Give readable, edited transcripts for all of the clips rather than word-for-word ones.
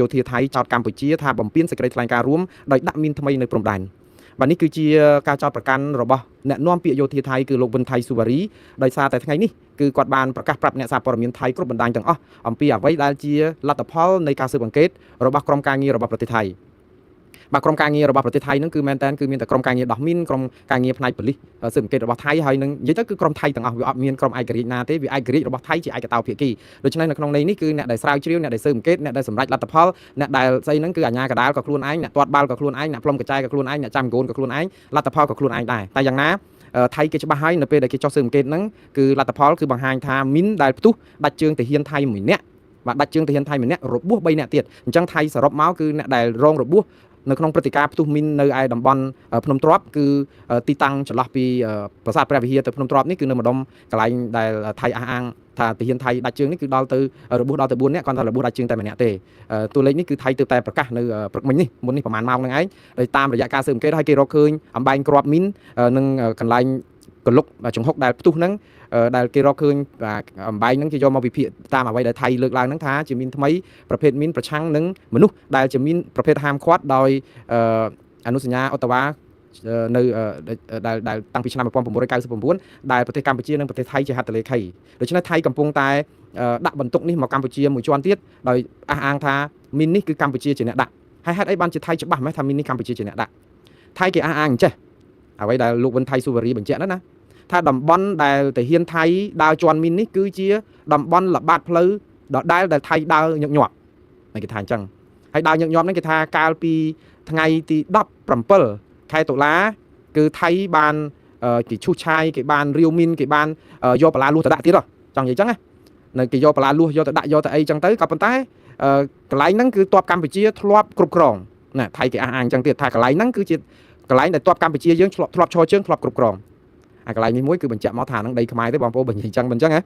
យោធាថៃចោតកម្ពុជាថាបំពេញសេចក្តីថ្លែងការណ៍រួមដោយដាក់មីនថ្មីនៅព្រំដែនបាទនេះគឺជាការចោទប្រកាន់របស់អ្នកនាំពាក្យយោធាថៃគឺលោកវិនថៃស៊ូវ៉ារីដោយសារតែថ្ងៃនេះគឺគាត់បានប្រកាសប្រាប់អ្នកសារព័ត៌មានថៃគ្រប់បណ្ដាញទាំងអស់អំពីអ្វីដែលជាលទ្ធផលនៃការស៊ើបអង្កេតរបស់ក្រុមការងាររបស់ប្រទេសថៃបាទក្រុមការងាររបស់ប្រទេសថៃហ្នឹងគឺមែនតើគឺមានតែក្រុមការងារដោះមីនក្រុមការងារផ្នែកប៉ូលីសស៊ើបអង្កេតរបស់ថៃហើយនឹងនិយាយទៅគឺក្រុមថៃទាំងអស់វាអត់មានក្រុមឯករាជ្យណាទេវាឯករាជ្យរបស់ថៃជាឯកតោភាគីដូច្នេះនៅក្នុងន័យនេះគឺអ្នកដែលស្រាវជ្រាវអ្នកដែលស៊ើបអង្កេតអ្នកដែលសម្រេចលទ្ធផលអ្នកដែលស្អីហ្នឹងគឺអាជ្ញាកណ្ដាលក៏ខ្លួនឯងអ្នកទាត់បាល់ក៏ខ្លួនឯងអ្នកផ្លុំកញ្ចែក៏ខ្លួនឯងអ្នកចាំកូនក៏ខ្លួនឯងលទ្ធផលក៏ខ្លួនឯងដែរតែយ៉ាងណាថៃគេច្បាស់ហើយនៅពេលដែលគេចោះស៊ើបអង្កេតហ្នឹងគឺលទ្ធផលគឺបង្ហាញថាមីនដែលផ្ទុះដាច់ជើងទាហានថៃ1នាក់បាទដាច់ជើងទាហានថៃ1នាក់របួស3នាក់ទៀតអញ្ចឹងថៃសរុបមកគឺអ្នកដែលរងរបួសនៅក្នុងព្រឹត្តិការណ៍ផ្ទុះមីននៅឯតំបន់ភ្នំទ្រាប់គឺទីតាំងចន្លោះពីប្រាសាទព្រះវិហារទៅភ្នំទ្រាប់នេះគឺនៅម្ដុំកន្លែងដែលថៃអះអាងថាទាហានថៃដាច់ជើងនេះគឺដល់ទៅរបួសដល់ទៅ4នាក់គាត់ថារបួសដាច់ជើងតែ1នាក់ទេតួលេខនេះគឺថៃទើបតែប្រកាសនៅព្រឹកមិញនេះមុននេះប្រហែលម៉ោងហ្នឹងឯងដោយតាមរយៈការស៊ើបអង្កេតឲ្យគេរកឃើញអំបែងគ្រាប់មីននិងកន្លែងកលុកចង្ហុកដែលផ្ទុះហ្នឹងដែលគេរកឃើញអំបែងហ្នឹងគេយកមកវិភាគតាមអ្វីដែលថៃលើកឡើងហ្នឹងថាជាមីនថ្មីប្រភេទមីនប្រឆាំងនឹងមនុស្សដែលជាមីនប្រភេទហាមឃាត់ដោយអនុសញ្ញាអូតាវ៉ានៅដែលតាំងពីឆ្នាំ1999ដែលប្រទេសកម្ពុជានិងប្រទេសថៃជាហត្ថលេខីដូច្នេះថៃកំពុងតែដាក់បន្ទុកនេះមកកម្ពុជាមួយជាន់ទៀតដោយអះអាងថាមីននេះគឺកម្ពុជាជាអ្នកដាក់ហើយហេតុអីបានជាថៃច្បាស់ម៉េះថាមីននេះកម្ពុជាជាអ្នកដាក់ថៃគេអះអាងអញ្ចេះអ្វីដែលលោកវិនថៃស៊ូវ៉ារីបញ្ជាក់ហ្នឹងណាថាតំបន់ដែលទាហានថៃដើរជន់មីននេះគឺជាតំបន់ល្បាតផ្លូវដដែលថៃដើរញឹកញាប់គេថាអញ្ចឹងហើយដើរញឹកញាប់ហ្នឹងគេថាកាលពីថ្ងៃទី17ខែតុលាគឺថៃបានគេឈូសឆាយគេបានរាវមីនគេបានយកបន្លាលួសទៅដាក់ទៀតចង់និយាយអញ្ចឹងណានៅគេយកបន្លាលួសយកទៅដាក់យកទៅអីអញ្ចឹងទៅក៏ប៉ុន្តែកន្លែងហ្នឹងគឺទ័ពកម្ពុជាធ្លាប់គ្រប់គ្រងណាថៃគេអះអាងអញ្ចឹងទៀតថាកន្លែងហ្នឹងគឺជាកន្លែងដែលទ័ពកម្ពុជាយើងធ្លាប់ឈរជើងធ្លាប់គ្រប់គ្រងហើយកន្លែងនេះមួយគឺបញ្ជាក់មកថានឹងដីខ្មែរទេបងប្អូនបញ្ជាក់អញ្ចឹងហ៎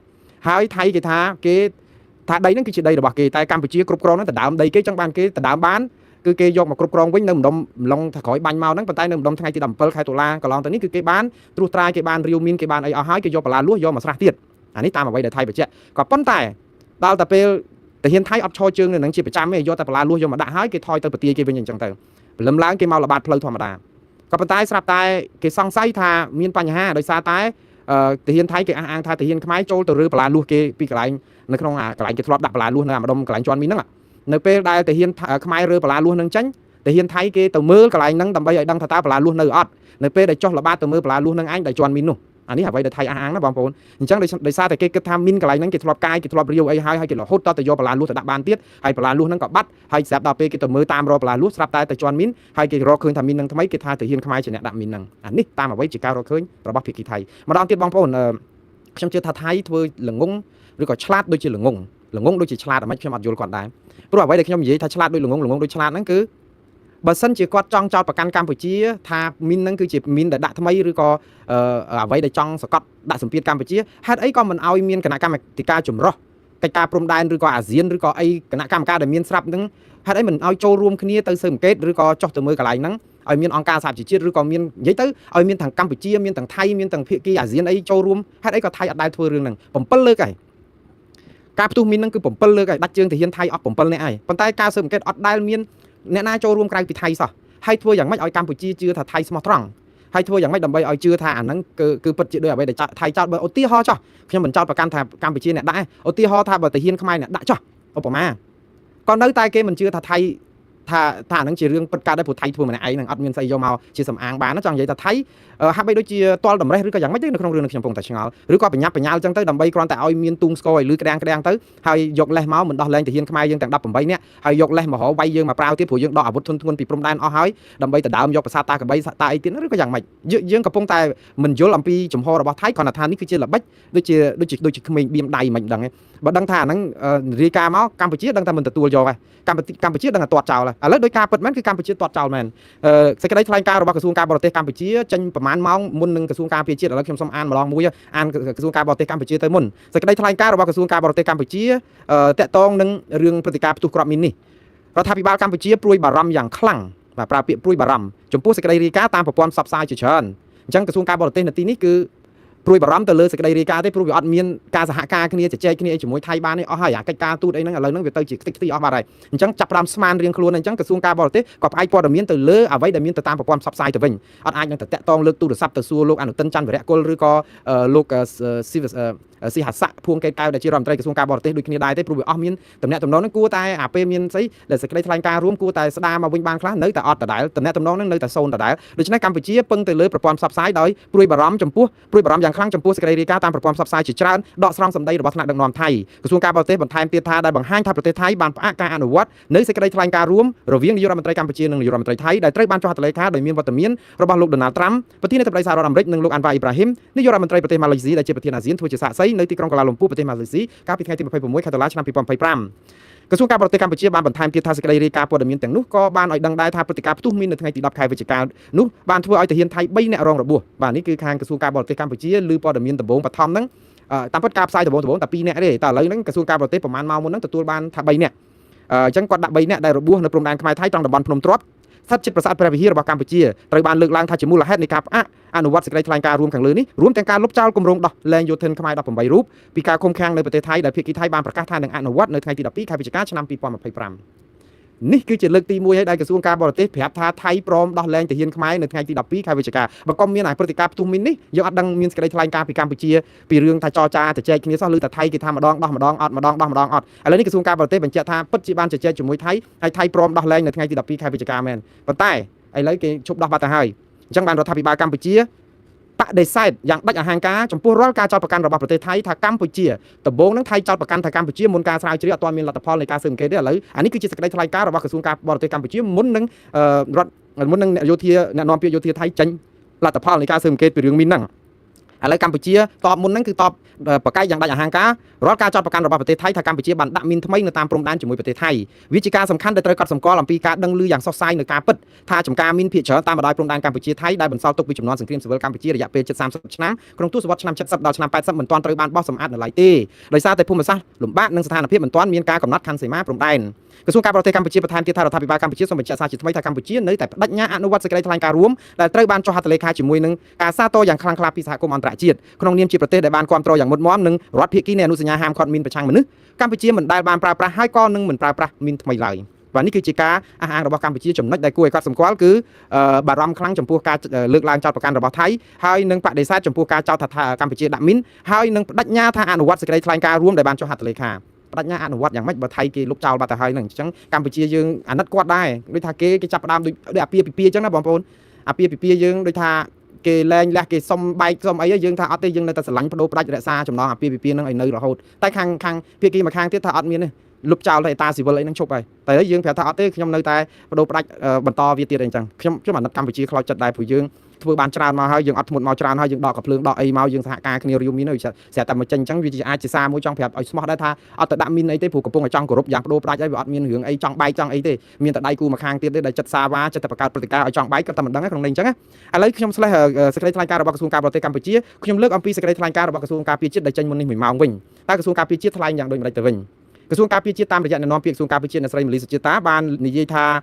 ហើយថៃគេថាដីហ្នឹងគឺជាដីរបស់គេតែកម្ពុជាគ្រប់គ្រងហ្នឹងដណ្ដើមដីគេចឹងបានគេដណ្ដើមបានគឺគេយកមកគ្រប់គ្រងវិញនៅម្ដុំឡុងថាក្រោយបាញ់មកហ្នឹងប៉ុន្តែនៅម្ដុំថ្ងៃទី17ខែតុលាកន្លងទៅនេះគឺគេបានត្រួសត្រាយគេបានរាវមីនគេបានអីអស់ហើយគេយកបន្លាលួសយកមកស្រះទៀតអានេះតាមអ្វីដែលថៃបញ្ជាក់ក៏ប៉ុន្តែដល់តែពេលទាហានថៃអត់ឈរជើងនៅនឹងជាប្រចាំទេយកតែបន្លាលួសយកមកដាក់ហើយគេថយទៅប្រទាយគេវិញអញ្ចឹងទៅព្រលឹមឡើងគេមកល្បាតផ្លូវធម្មតាក៏ប៉ុន្តែស្រាប់តែគេសង្ស័យថាមានបញ្ហាដោយសារតែទាហានថៃគេអះអាងថាទាហានខ្មែរចូលទៅរើបន្លាលួសគេពីកន្លែងនៅក្នុងកន្លែងគេធ្លាប់ដាក់បន្លាលួសនៅម្ដុំកន្លែងជន់មីនហ្នឹងនៅពេលដែលទាហានខ្មែររើបន្លាលួសហ្នឹងចេញទាហានថៃគេទៅមើលកន្លែងហ្នឹងដើម្បីឲ្យដឹងថាតើបន្លាលួសនៅអត់នៅពេលដែលចុះល្បាតទៅមើលបន្លាលួសហ្នឹងឯងដែលជន់មីននោះអានេះអ្វីដែលថៃអះអាងណាបងប្អូនអញ្ចឹងដោយសារតែគេគិតថាមីនកន្លែងហ្នឹងគេធ្លាប់កាយគេធ្លាប់រាវអីហើយគេរហូតតទៅយកបន្លាលួសទៅដាក់បានទៀតហើយបន្លាលួសហ្នឹងក៏បាត់ហើយស្រាប់ដល់ពេលគេទៅមើលតាមរកបន្លាលួសស្រាប់តែទៅជន់មីនហើយគេរកឃើញថាមីនហ្នឹងថ្មីគេថាទាហានខ្មែរជាអ្នកដាក់មីនហ្នឹងអានេះតាមអ្វីជាការរកឃើញរបស់ភាគីថៃម្ដងទៀតបងប្អូនខ្ញុំជឿថាថៃធ្វើល្ងងឬក៏ឆ្លាតដូចជាល្ងងដូចជាឆ្លាតអ្ហ្មិចខ្ញុំអត់យល់គាត់ដែរព្រោះអ្វីដែលខ្ញុំនិយាយថាឆ្លាតដូចល្ងងដូចឆ្លាតហ្នឹងគឺបើសិនជាគាត់ចង់ចោទប្រកាន់កម្ពុជាថាមីនហ្នឹងគឺជាមីនដែលដាក់ថ្មីឬក៏អ្វីដែលចង់សកត់ដាក់សម្ពាធកម្ពុជាហេតុអីក៏មិនឲ្យមានគណៈកម្មាធិការចម្រុះកិច្ចការព្រំដែនឬក៏អាស៊ានឬក៏អីគណៈកម្មការដែលមានស្រាប់ហ្នឹងហេតុអីមិនឲ្យចូលរួមគ្នាទៅស៊ើបអង្កេតឬក៏ចោះទៅមើលកន្លែងហ្នឹងឲ្យមានអង្គការសហជីវជាតិឬក៏មាននិយាយទៅឲ្យមានទាំងកម្ពុជាមានទាំងថៃមានទាំងភាគីអាស៊ានអីចូលរួមហេតុអីក៏ថៃអត់ដែលធ្វើរឿងហ្នឹង7លើកហើយការផ្ទុះមីនហ្នឹងគឺ7លើកហើយដាច់ជើងទាហានថៃអត់7នាក់ហើយប៉ុន្តែការស៊ើបអង្កេតអត់ដែលមានអ្នកណាចូលរួមក្រៅពីថៃសោះហើយធ្វើយ៉ាងម៉េចឲ្យកម្ពុជាជឿថាថៃស្មោះត្រង់ហើយធ្វើយ៉ាងម៉េចដើម្បីឲ្យជឿថាអាហ្នឹងគឺពិតជាដូចអ្វីដែលថៃចោទបើឧទាហរណ៍ចោះខ្ញុំមិនចោទប្រកាន់ថាកម្ពុជាអ្នកដាក់ឧទាហរណ៍ថាបើទាហានខ្មែរអ្នកដាក់ចោះឧបមាក៏នៅតែគេមិនជឿថាថៃថាអាហ្នឹងជារឿងពិតកើតដែរព្រោះថៃធ្វើម្នាក់ឯងហ្នឹងអត់មានស្អីយកមកជាសំអាងបានចង់និយាយថាថៃហាក់បីដូចជាតល់តម្រេះឬក៏យ៉ាងម៉េចទេនៅក្នុងរឿងនេះខ្ញុំកំពុងតែឆ្ងល់ឬក៏បញ្ញាប់បញ្ញាល់ចឹងទៅដើម្បីគ្រាន់តែឲ្យមានទូងស្គរឲ្យលឺក្តាំងទៅហើយយកលេសមកមិនដោះលែងទាហានខ្មែរយើងទាំង18នាក់ហើយយកលេសមករវាយយើងមកប្រាវទៀតព្រោះយើងដកអាវុធធុនធ្ងន់ពីព្រំដែនអស់ហើយដើម្បីទៅដើមយកប្រាសាទតាកបីតាអីទៀតឬក៏យ៉ាងម៉េចយើងកំពុងតែមិនយល់អំពីចំហរបស់ថៃគ្រាន់តែថានេះគឺជាល្បិចដូចជាក្មេងបៀមដៃមិនដឹងទេបើដឹងថាអាហ្នឹងរាយការណ៍មកកម្ពុជាដឹងតែមិនទទួលយកហើយកម្ពុជាដឹងតែទាត់ចោលហើយឥឡូវដោយការពិតមែនគឺកម្ពុជាទាត់ចោលមែនសេចក្តីថ្លែងការណ៍របស់ក្រសួងការបរទេសកម្ពុជាចេញប្រហែលម៉ោងមុននឹងក្រសួងការពារជាតិឥឡូវខ្ញុំសូមអានម្ដងមួយអានក្រសួងការបរទេសកម្ពុជាទៅមុនសេចក្តីថ្លែងការណ៍របស់ក្រសួងការបរទេសកម្ពុជាតាក់ទងនឹងរឿងព្រឹត្តិការណ៍ផ្ទុះគ្រាប់មីននេះរដ្ឋាភិបាលកម្ពុជាព្រួយបារម្ភយ៉ាងខ្លាំងបាទប្រើពាក្យព្រួយបារម្ភចំពោះសេចក្តីរាយការណ៍តាមប្រព័ន្ធផ្សព្វផ្សាយជាច្រើនអញ្ចឹងក្រសួងការបរទេសនៅទីនេះគឺ ព្រួយបារម្ភទៅលើសេចក្តីរាយការណ៍ទេព្រោះវាអត់មានការសហការគ្នាជជែកគ្នាជាមួយថៃបានទេអស់ហើយអាកិច្ចការទូតអីហ្នឹងឥឡូវហ្នឹងវាទៅជាខ្ទេចខ្ទីអស់បាត់ហើយអញ្ចឹងចាប់ផ្ដើមស្មានរៀងខ្លួនអញ្ចឹងក្រសួងការបរទេសក៏ផ្អែកព័ត៌មានទៅលើអ្វីដែលមានទៅតាមប្រព័ន្ធផ្សព្វផ្សាយទៅវិញអត់អាចនឹងទៅតាក់ទងលើកទូរស័ព្ទទៅសួរលោកអនុទិនច័ន្ទវរៈគុលឬក៏លោកស៊ីហាស័កភួងកេតកៅដែលជារដ្ឋមន្ត្រីក្រសួងការបរទេសដូចគ្នាដែរទេព្រោះវាអស់មានតំណែងតំណងហ្នឹងគួរតែអាពេលមានស្អីដែលសេចក្តីថ្លែងការណ៍រួមគួរតែស្ដារមកវិញបានខ្លះនៅតែអត់ដដែលតំណែងតំណងហ្នឹងនៅតែសូន្យដដែលដូច្នេះកម្ពុជាពឹងទៅលើប្រព័ន្ធផ្សព្វផ្សាយដោយព្រួយបារម្ភយ៉ាងខ្លាំងចំពោះសេចក្តីរាយការណ៍តាមប្រព័ន្ធផ្សព្វផ្សាយជាច្រើនដកស្រង់សម្ដីរបស់ថ្នាក់ដឹកនាំថៃក្រសួងការបរទេសបន្ថែមទៀតថាដែលបង្ហាញថាប្រទេសថៃបានផ្អាកការអនុវត្តនៅសេចក្តីថ្លែងការណ៍រួមរវាងនាយករដ្ឋមន្ត្រីកម្ពុជានិងនាយករដ្ឋមន្ត្រីថៃដែលត្រូវបានចុះហត្ថលេខាដោយមានវត្តមានរបស់លោក Donald Trump ប្រធានាធិបតីសហរដ្ឋអាមេរិកនិងលោក Anwar Ibrahim នាយករដ្ឋមន្ត្រីប្រទេសម៉ាឡេស៊ីដែលជាប្រធានអាស៊ានធ្វើជាសាក្សីនៅទីក្រុងកូឡាលំពូប្រទេសម៉ាឡេស៊ីកាលពីថ្ងៃទី26ខែតុលាឆ្នាំ2025ក្រសួងការបរទេសកម្ពុជាបានបន្ថែមទៀតថាសេចក្តីរាយការណ៍ព័ត៌មានទាំងនោះក៏បានឲ្យដឹងដែរថាព្រឹត្តិការណ៍ផ្ទុះមាននៅថ្ងៃទី10ខែវិច្ឆិកានោះបានធ្វើឲ្យទាហានថៃ3នាក់រងរបួសបាទនេះគឺខាងក្រសួងការបរទេសកម្ពុជាឬព័ត៌មានដំបូងបឋមហ្នឹងតាមពិតការផ្សាយដំបូងតែ2នាក់ទេតែឥឡូវហ្នឹងក្រសួងការបរទេសប្រហែលម៉ោងមុនហ្នឹងទទួលបានថា3នាក់អញ្ចឹងគាត់ដាក់3នាក់ដែលរបួសនៅព្រំដែនខ្មែរថៃត្រង់តំបន់ភ្នំទ្រាប់ស្ថិតជិតប្រាសាទព្រះវិហាររបស់កម្ពុជាត្រូវបានលើកឡើងថាជាមូលហេតុនៃការផ្អាកអនុវត្តសេចក្តីថ្លែងការណ៍រួមខាងលើនេះរួមទាំងការលុបចោលគម្រោងដោះលែងយោធិនខ្មែរ18រូបពីការឃុំឃាំងនៅប្រទេសថៃដែលភាគីថៃបានប្រកាសថានឹងអនុវត្តនៅថ្ងៃទី12ខែវិច្ឆិកាឆ្នាំ2025នេះគឺជាលើកទី1ហើយដែលក្រសួងការបរទេសប្រាប់ថាថៃព្រមដោះលែងទាហានខ្មែរនៅថ្ងៃទី12ខែវិច្ឆិកាបើក៏មានព្រឹត្តិការណ៍ផ្ទុះមីននេះយើងអត់ដឹងមានសេចក្តីថ្លែងការណ៍ពីកម្ពុជាពីរឿងថាចរចាទៅចែកគ្នាសោះឬតែថៃគេថាម្ដងដោះម្ដងអត់ម្ដងដោះម្ដងអត់ឥឡូវនេះក្រសួងការបរទេសបញ្ជាក់ថាពិតជាបានជជែកជាមួយថៃហើយថៃព្រមដោះលែងនៅថ្ងៃទី12ខែវិច្ឆិកាមែនប៉ុន្តែឥឡូវគេឈប់ដោះបាត់ទៅហើយអញ្ចឹងបានរដ្ឋាភិបាលកម្ពុជាបដិសេធយ៉ាងដាច់អហង្ការចំពោះរាល់ការចោទប្រកាន់របស់ប្រទេសថៃថាកម្ពុជាដំបូងនឹងថៃចោទប្រកាន់ថាកម្ពុជាមុនការស្រាវជ្រាវអត់ទាន់មានលទ្ធផលនៃការស៊ើបអង្កេតទេឥឡូវអានេះគឺជាសេចក្តីថ្លែងការណ៍របស់ក្រសួងការបរទេសកម្ពុជាមុននឹងយោធាអ្នកនាំពាក្យយោធាថៃចេញលទ្ធផលនៃការស៊ើបអង្កេតពីរឿងមីនហ្នឹងឥឡូវកម្ពុជាតបមុនហ្នឹងគឺតបប្រកែកយ៉ាងដាច់អហង្ការរាល់ការចោទប្រកាន់របស់ប្រទេសថៃថាកម្ពុជាបានដាក់មីនថ្មីនៅតាមព្រំដែនជាមួយប្រទេសថៃវាជាការសំខាន់ដែលត្រូវកត់សម្គាល់អំពីការដឹងឮយ៉ាងសុសសាយនៅការពិតថាចំការមីនភាគច្រើនតាមបណ្ដោយព្រំដែនកម្ពុជាថៃដែលបន្សល់ទុកពីចំនួនសង្គ្រាមស៊ីវិលកម្ពុជារយៈពេលជិត30ឆ្នាំក្នុងទសវត្សរ៍ឆ្នាំ70ដល់ឆ្នាំ80មិនទាន់ត្រូវបានបោះសម្អាតនៅឡើយទេដោយសារតែភូមិសាស្ត្រលំបាកនិងស្ថានភាពមិនទាន់មានការកំណត់ខណ្ឌសីមាព្រំដែនក្រសួងការបរទេសកម្ពុជាបន្ថែមទៀតថារដ្ឋាភិបាលកម្ពុជាសូមបញ្ជាក់សារជាថ្មីថាកម្ពុជានៅតែបដិញ្ញាអនុវត្តសេចក្តីថ្លែងការណ៍រួមដែលត្រូវបានចុះហត្ថលេខាជាមួយនឹងការសាទរយ៉ាងខ្លាំងក្លាពីសហគមន៍អន្តរជាតិក្នុងនាមជាប្រទេសដែលបានគាំទ្រយ៉ាងមុតមាំនឹងរដ្ឋភាគីនៃអនុសញ្ញាហាមឃាត់មីនប្រឆាំងមនុស្សកម្ពុជាមិនដែលបានប្រើប្រាស់ហើយក៏នឹងមិនប្រើប្រាស់មីនថ្មីឡើយបាទនេះគឺជាការអះអាងរបស់កម្ពុជាចំណុចដែលគួរឲ្យកត់សម្គាល់គឺបារម្ភខ្លាំងចំពោះការលើកឡើងចោទប្រកាន់របស់ថៃហើយនឹងបដិសេធចំពោះការចោទថាកម្ពុជាដាក់មីនហើយនឹងបដិញ្ញាថាអនុវត្តសេចក្តីថ្លែងការណ៍រួមដែលបានចុះហត្ថលេខាបដិញ្ញាអនុវត្តយ៉ាងម៉េចបើថៃគេលុបចោលបាត់ទៅហើយហ្នឹងអញ្ចឹងកម្ពុជាយើងអាណិតគាត់ដែរដូចថាគេចាប់ផ្ដើមដូចអាពាហ៍ពិពាហ៍អញ្ចឹងណាបងប្អូនអាពាហ៍ពិពាហ៍យើងដូចថាគេលែងលះគេសុំបែកសុំអីយើងថាអត់ទេយើងនៅតែស្រឡាញ់បដូរផ្ដាច់រក្សាចំណងអាពាហ៍ពិពាហ៍ហ្នឹងឲ្យនៅរហូតតែខាងភាគីមួយខាងទៀតថាអត់មានទេលុបចោលតែតាស៊ីវិលអីហ្នឹងឈប់ហើយតែយើងប្រាប់ថាអត់ទេខ្ញុំនៅតែបដូរផ្ដាច់បន្តវាទៀតអីអញ្ចឹងខ្ញុំអាណិតកម្ពុជាខ្លោចចិត្តដែរព្រោះយើងធ្វើបានច្រើនមកហើយយើងអត់ធ្មត់មកច្រើនហើយយើងដកកំភ្លើងដកអីមកយើងសហការគ្នារៀវមីនស្រាប់តែមកចេញអញ្ចឹងវាអាចជាសារមួយចង់ប្រាប់ឲ្យស្មោះដែរថាអត់ទៅដាក់មីនអីទេព្រោះកំពុងតែចង់គោរពយ៉ាងបដូរផ្ដាច់ហើយវាអត់មានរឿងអីចង់បែកចង់អីទេមានតែដៃគូមកខាងទៀតទេដែលចិត្តសាវ៉ាចិត្តតែបង្កើតព្រឹត្តិការណ៍ឲ្យចង់បែកក៏តែមិនដឹងក្នុងនេះអញ្ចឹងឥឡូវខ្ញុំស្លេះសេចក្តីថ្លែងការណ៍របស់ក្រសួងការបរទេសកម្ពុជាខ្ញុំលើកអំពីសេចក្តីថ្លែងការណ៍របស់ក្រសួងការពារជាតិដែលចេញមុននេះ1ម៉ោងវិញតើក្រសួងការពារជាតិថ្លែងយ៉ាងដូចម្តេចទៅវិញក្រសួងការពារជាតិតាមរយៈអ្នកនាំពាក្យក្រសួងការពារជាតិអ្នកស្រីម៉ាលីសុជាតាបាននិយាយថា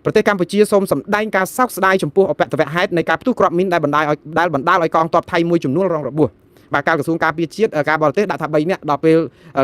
ប្រទេសកម្ពុជាសូមសម្ដែងការសោកស្ដាយចំពោះអបតវហេតុនៃការផ្ទុះគ្រាប់មីនដែលបណ្ដាលឲ្យកងទ័ពថៃមួយចំនួនរងរបួសបាទកាលក្រសួងការពារជាតិការបរទេសដាក់ថា3នាក់ដល់ពេល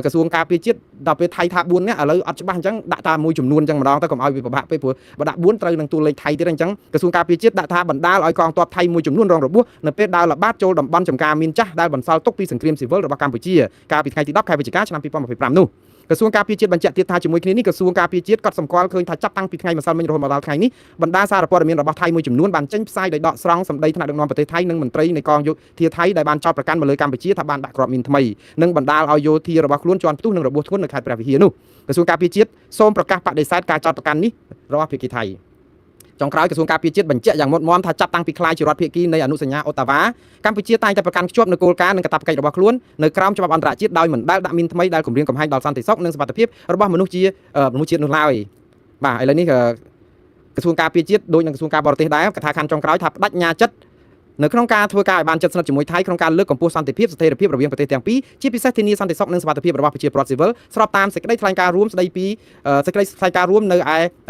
ក្រសួងការពារជាតិដល់ពេលថៃថា4នាក់ឥឡូវអត់ច្បាស់អញ្ចឹងដាក់ថាមួយចំនួនអញ្ចឹងម្ដងទៅកុំឲ្យវាពិបាកពេកព្រោះបើដាក់4ត្រូវនឹងតួលេខថៃទៀតអញ្ចឹងក្រសួងការពារជាតិដាក់ថាបណ្ដាលឲ្យកងទ័ពថៃមួយចំនួនរងរបួសនៅពេលដើរល្បាតចូលតំបន់ចំការមីនចាស់ដែលបន្សល់ទុកពីសង្គ្រាមស៊ីវិលរបស់កម្ពុជាកាលពីថ្ងៃទី10ខែវិច្ឆិកាឆ្នាំ2025នោះក្រសួងការពារជាតិបញ្ជាក់ទៀតថាជាមួយគ្នានេះក្រសួងការពារជាតិក៏សម្គាល់ឃើញថាចាប់តាំងពីថ្ងៃម្សិលមិញរហូតមកដល់ថ្ងៃនេះបណ្ដាសារព័ត៌មានរបស់ថៃមួយចំនួនបានចេញផ្សាយដោយដកស្រង់សម្ដីថ្នាក់ដឹកនាំប្រទេសថៃនិងមន្ត្រីនៃកងយោធាថៃដែលបានចោទប្រកាន់មកលើកម្ពុជាថាបានដាក់គ្រាប់មីនថ្មីនិងបណ្ដាលឲ្យយោធារបស់ខ្លួនជាន់ផ្ទុះនិងរបួសធ្ងន់នៅខេត្តព្រះវិហារនោះក្រសួងការពារជាតិសូមប្រកាសបដិសេធការចោទប្រកាន់នេះរបស់ភាគីថៃចុងក្រោយក្រសួងការពារជាតិបញ្ជាក់យ៉ាងមុតមាំថាចាប់តាំងពីខ្លាយជារដ្ឋភាគីនៃអនុសញ្ញាអូតាវ៉ាកម្ពុជាតែងតែប្រកាន់ខ្ជាប់នូវគោលការណ៍និងកាតព្វកិច្ចរបស់ខ្លួននៅក្រោមច្បាប់អន្តរជាតិដោយមិនដែលដាក់មីនថ្មីដែលគំរាមកំហែងដល់សន្តិសុខនិងសុវត្ថិភាពរបស់មនុស្សជាតិនោះឡើយបាទឥឡូវនេះក្រសួងការពារជាតិដូចនឹងក្រសួងការបរទេសដែរថាខណ្ឌចុងក្រោយថាបដិញ្ញាចិត្ត នៅក្នុងការធ្វើការឲ្យបានជិតស្និទ្ធជាមួយថៃក្នុងការលើកកម្ពស់សន្តិភាពស្ថិរភាពរវាងប្រទេសទាំងពីរជាពិសេសធានាសន្តិសុខនិងសុវត្ថិភាពរបស់ប្រជាពលរដ្ឋស៊ីវិលស្របតាមសេចក្តីថ្លែងការណ៍រួមស្តីពីសេចក្តីថ្លែងការណ៍រួមនៅ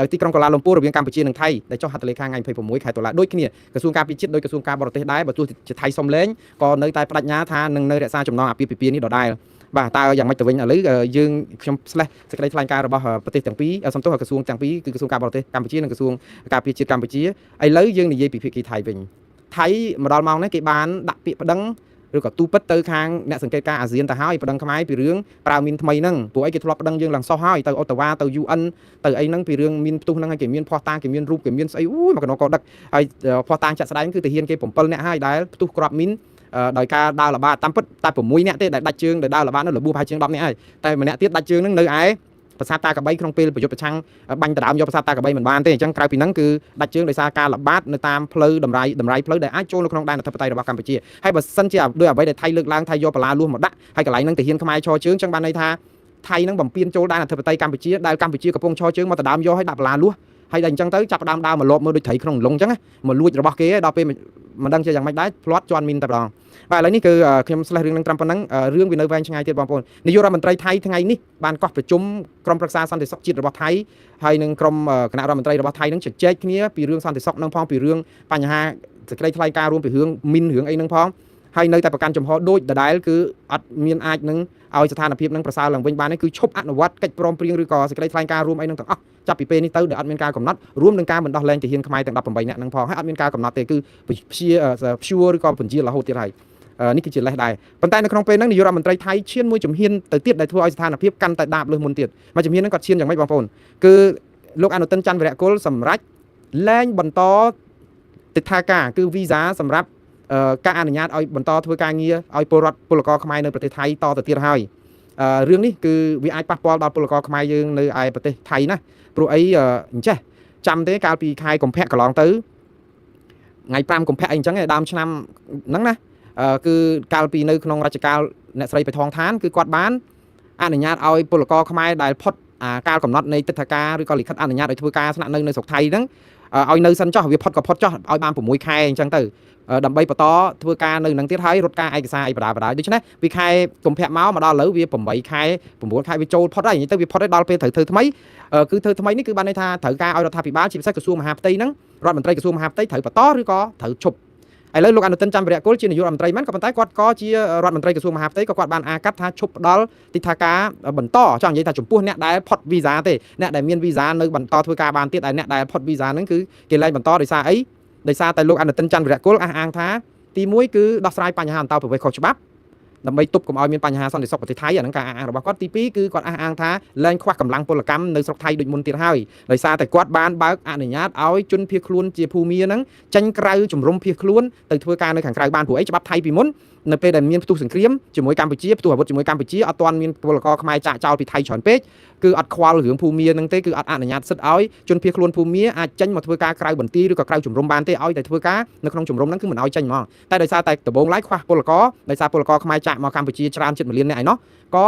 ឯទីក្រុងកូឡាលំពូររវាងកម្ពុជានិងថៃដែលចុះហត្ថលេខាថ្ងៃ26ខែតុលាដូចគ្នាក្រសួងការពារជាតិដោយក្រសួងការបរទេសដែរបើទោះជាថៃសុំលែងក៏នៅតែបដិញ្ញាថានឹងនៅរក្សាចំណងអាពាហ៍ពិពាហ៍នេះដដែលបាទតើយ៉ាងម៉េចទៅវិញឥឡូវយើងខ្ញុំស្លេះសេចក្តីថ្លែងការណ៍របស់ប្រទេសទាំងពីរសំទោសក្រសួងទាំងពីរគឺក្រសួងការបរទេសកម្ពុជានិងក្រសួងការពារជាតិកម្ពុជាឥឡូវយើងនិយាយពីភាគីថៃវិញថៃមកដល់ម៉ោងនេះគេបានដាក់ពាក្យប្តឹងឬក៏ទូពិតទៅខាងអ្នកសង្កេតការណ៍អាស៊ានទៅហើយប្តឹងខ្មែរពីរឿងប្រើមីនថ្មីហ្នឹងពួកអីគេធ្លាប់ប្តឹងយើងឡើងសោះហើយទៅអូតាវ៉ាទៅ UN ទៅអីហ្នឹងពីរឿងមីនផ្ទុះហ្នឹងហើយគេមានភស្តុតាងគេមានរូបគេមានស្អីអូយមកកណោក៏ដឹកហើយភស្តុតាងចាក់ស្ដែងគឺទាហានគេ7នាក់ហើយដែលផ្ទុះគ្រាប់មីនដោយការដើរល្បាតតាមពិតតែ6នាក់ទេដែលដាច់ជើងដែលដើរល្បាតនៅលបួសប្រហែលជាង10នាក់ហើយតែម្នាក់ទៀតដាច់ជើងហ្នឹងនៅឯប្រាសាទតាកបីក្នុងពេលប្រយុទ្ធប្រឆាំងបាញ់ដណ្ដើមយកប្រាសាទតាកបីមិនបានទេអញ្ចឹងក្រៅពីហ្នឹងគឺដាច់ជើងដោយសារការល្បាតនៅតាមផ្លូវតម្រៃផ្លូវដែលអាចចូលនៅក្នុងដែនអធិបតេយ្យរបស់កម្ពុជាហើយបើសិនជាដោយអ្វីដែលថៃលើកឡើងថៃយកបលាលួសមកដាក់ហើយកន្លែងហ្នឹងទាហានខ្មែរឈរជើងអញ្ចឹងបានន័យថាថៃហ្នឹងបំពេញចូលដែនអធិបតេយ្យកម្ពុជាដែលកម្ពុជាកំពុងឈរជើងមកដណ្ដើមយកឲ្យដាក់បលាលួសហើយដល់អញ្ចឹងទៅចាប់ដើមដើរមកលបមើលដូចត្រីក្នុងលងអញ្ចឹងមកលួចរបស់គេដល់ពេលមិនដឹងជាយ៉ាងម៉េចដែរផ្លាត់ជន់មីនតែម្ដងបាទឥឡូវនេះគឺខ្ញុំស្លេះរឿងនឹងត្រឹមប៉ុណ្ណឹងរឿងវានៅវែងឆ្ងាយទៀតបងប្អូននាយករដ្ឋមន្ត្រីថៃថ្ងៃនេះបានកោះប្រជុំក្រុមប្រឹក្សាសន្តិសុខជាតិរបស់ថៃហើយនឹងក្រុមគណៈរដ្ឋមន្ត្រីរបស់ថៃនឹងជជែកគ្នាពីរឿងសន្តិសុខនឹងផងពីរឿងបញ្ហាសេចក្តីថ្លែងការណ៍រួមពីរឿងមីនរឿងអីនឹងផងហើយនៅតែប្រកាន់ចំហដូចដដែលគឺអត់មានអាចនឹងឲ្យស្ថានភាពនឹងប្រសើរឡើងវិញបានទេគឺឈប់អនុវត្តកិច្ចព្រមព្រៀងឬក៏សេចក្តីថ្លែងការណ៍រួមអីនឹងទាំងអស់ចាប់ពីពេលនេះទៅដែលអត់មានការកំណត់រួមនឹងការបណ្ដោះលែងទាហានខ្មែរទាំង18នាក់នឹងផងហើយអត់មានការកំណត់ទេគឺព្យួរឬក៏បញ្ជារហូតទៀតហើយនេះគឺជាលេសដែរប៉ុន្តែនៅក្នុងពេលហ្នឹងនាយករដ្ឋមន្ត្រីថៃឈានមួយជំហានទៅទៀតដែលធ្វើឲ្យស្ថានភាពកាន់តែដាបលើសមុនទៀតមួយជំហានហ្នឹងគាត់ឈានយ៉ាងម៉េចបងប្អូនគឺលោកអនុទិនច័ន្ទវរៈគុលសម្រាប់លែងបន្តទិដ្ឋាការគឺវីសាសម្រាប់ការអនុញ្ញាតឲ្យបន្តធ្វើការងារឲ្យពលករខ្មែរនៅប្រទេសថៃតទៅទៀតហើយរឿងនេះគឺវាអាចប៉ះពាល់ដល់ពលករខ្មែរយើងនៅឯប្រទេសថៃណាព្រោះអីអញ្ចេះចាំទេកាលពីខែកុម្ភៈកន្លងទៅថ្ងៃ5កុម្ភៈអីអញ្ចឹងឯដើមឆ្នាំហ្នឹងណាគឺកាលពីនៅក្នុងរជ្ជកាលអ្នកស្រីបៃថងឋានគឺគាត់បានអនុញ្ញាតឲ្យពលករខ្មែរដែលផុតការកំណត់នៃទិដ្ឋាការឬក៏លិខិតអនុញ្ញាតឲ្យធ្វើការស្នាក់នៅស្រុកថៃហ្នឹងឲ្យនៅសិនចោះវាផុតក៏ផុតចោះឲ្យបាន6ខែអញ្ចឹងទៅដើម្បីបន្តធ្វើការនៅនឹងទៀតហើយរត់ការឯកសារអីបដាដូច្នេះពីខែកុម្ភៈមកដល់ឥឡូវវា8ខែ9ខែវាចូលផុតហើយនិយាយទៅវាផុតហើយដល់ពេលត្រូវធ្វើថ្មីគឺធ្វើថ្មីនេះគឺបានន័យថាត្រូវការឲ្យរដ្ឋាភិបាលជាពិសេសក្រសួងមហាផ្ទៃហ្នឹងរដ្ឋមន្ត្រីក្រសួងមហាផ្ទៃត្រូវបន្តឬក៏ត្រូវឈប់ឥឡូវលោកអនុទិនច័ន្ទវរៈគុលជានាយករដ្ឋមន្ត្រីមែនក៏ប៉ុន្តែគាត់ក៏ជារដ្ឋមន្ត្រីក្រសួងមហាផ្ទៃក៏គាត់បានអាកាត់ថាឈប់ផ្ដល់ទិដ្ឋាការបន្តចង់និយាយថាចំពោះអ្នកដែលផុតវីសាទេអ្នកដែលមានវីសានៅបន្តធ្វើការបានទៀតហើយអ្នកដែលផុតវីសាហ្នឹងគឺគេលែងបន្តដោយសារអីដោយសារតែលោកអនុទិនច័ន្ទវរៈគុលអះអាងថាទី1គឺដោះស្រាយបញ្ហាអន្តោប្រវេសន៍ខុសច្បាប់ដើម្បីទប់កុំឲ្យមានបញ្ហាសន្តិសុខប្រទេសថៃអាហ្នឹងការអះអាងរបស់គាត់ទី2គឺគាត់អះអាងថាលែងខ្វះកម្លាំងពលកម្មនៅស្រុកថៃដូចមុនទៀតហើយដោយសារតែគាត់បានបើកអនុញ្ញាតឲ្យជនភៀសខ្លួនជាភូមាហ្នឹងចេញក្រៅជំរំភៀសខ្លួនទៅធ្វើការនៅខាងក្រៅបានព្រោះអីច្បាប់ថៃពីមុននៅពេលដែលមានផ្ទុះសង្គ្រាមជាមួយកម្ពុជាផ្ទុះអាវុធជាមួយកម្ពុជាអត់ទាន់មានពលករខ្មែរចាក់ចោលពីថៃច្រើនពេកគឺអត់ខ្វល់រឿងភូមាហ្នឹងទេគឺអត់អនុញ្ញាតសិទ្ធឲ្យជនភៀសខ្លួនភូមាអាចចេញមកធ្វើការក្រៅបន្ទាយឬក៏ក្រៅជំរំបានទេឲ្យតែធ្វើការនៅក្នុងជំរំហ្នឹងគឺមិនឲ្យចេញហ្មងតែដោយសារតែដំបូងឡើយខ្វះពលករដោយសារពលករខ្មែរចាក់មកកម្ពុជាច្រើនជិត1លាននាក់ឯណោះក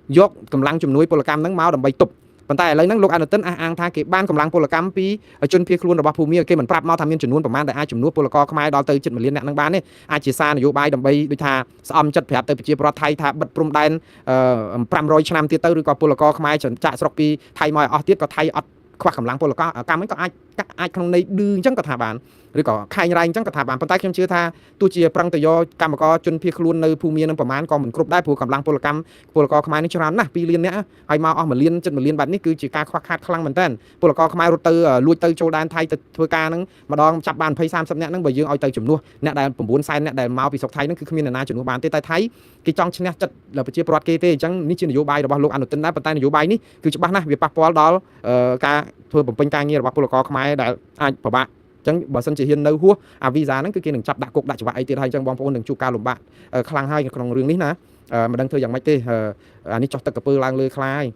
៏យកកម្លាំងជំនួយពលកម្មហ្នឹងមកដើម្បីទប់ប៉ុន្តែឥឡូវហ្នឹងលោកអនុទិនអះអាងថាគេបានកម្លាំងពលកម្មពីជនភៀសខ្លួនរបស់ភូមាគេមិនប្រាប់មកថាមានចំនួនប្រមាណដែលអាចជំនួសពលករខ្មែរដល់ទៅជិត1លាននាក់ហ្នឹងបានទេអាចជាសារនយោបាយដើម្បីដូចថាស្អំចិត្តប្រាប់ទៅប្រជាពលរដ្ឋថៃថាបិទព្រំដែន500ឆ្នាំទៀតទៅឬក៏ពលករខ្មែរចាក់ស្រុកពីថៃមកឲ្យអស់ទៀតក៏ថៃអត់ខ្វះកម្លាំងពលកម្មហ្នឹងក៏អាចក្នុងន័យឌឺអញ្ចឹងក៏ថាបានឬក៏ខែងរ៉ៃអញ្ចឹងក៏ថាបានប៉ុន្តែខ្ញុំជឿថាទោះជាប្រឹងទៅយកកម្មករជនភៀសខ្លួននៅភូមានឹងប្រមាណក៏មិនគ្រប់ដែរព្រោះកម្លាំងពលកម្មពលករខ្មែរនេះច្រើនណាស់2លាននាក់ហើយមកអស់1លានជិត1លានបែបនេះគឺជាការខ្វះខាតខ្លាំងមែនតើពលករខ្មែររត់ទៅលួចទៅចូលដែនថៃទៅធ្វើការហ្នឹងម្ដងចាប់បាន20 30នាក់ហ្នឹងបើយើងឲ្យទៅជំនួសអ្នកដែល9សែនអ្នកដែលមកពីស្រុកថៃហ្នឹងគឺគ្មានអ្នកណាជំនួសបានទេតែថៃគេចង់ឈ្នះចិត្តប្រជាពលរដ្ឋគេទេអញ្ចឹងនេះជានយោបាយរបស់លោកអនុទិនដែរប៉ុន្តែនយោបាយនេះគឺច្បាស់ណាស់វាប៉ះពាល់ដល់ការធ្វើបំពេញការងាររបស់ពលករខ្មែរដែលអាចពិបាកអញ្ចឹងបើសិនជាហ៊ាននៅហួសអាវីសាហ្នឹងគឺគេនឹងចាប់ដាក់គុកដាក់ច្បាប់អីទៀតហើយអញ្ចឹងបងប្អូននឹងជួបការលំបាកខ្លាំងហើយក្នុងរឿងនេះណាមិនដឹងធ្វើយ៉ាងម៉េចទេអានេះចោះទឹកកពើឡើងលើខ្លាហើ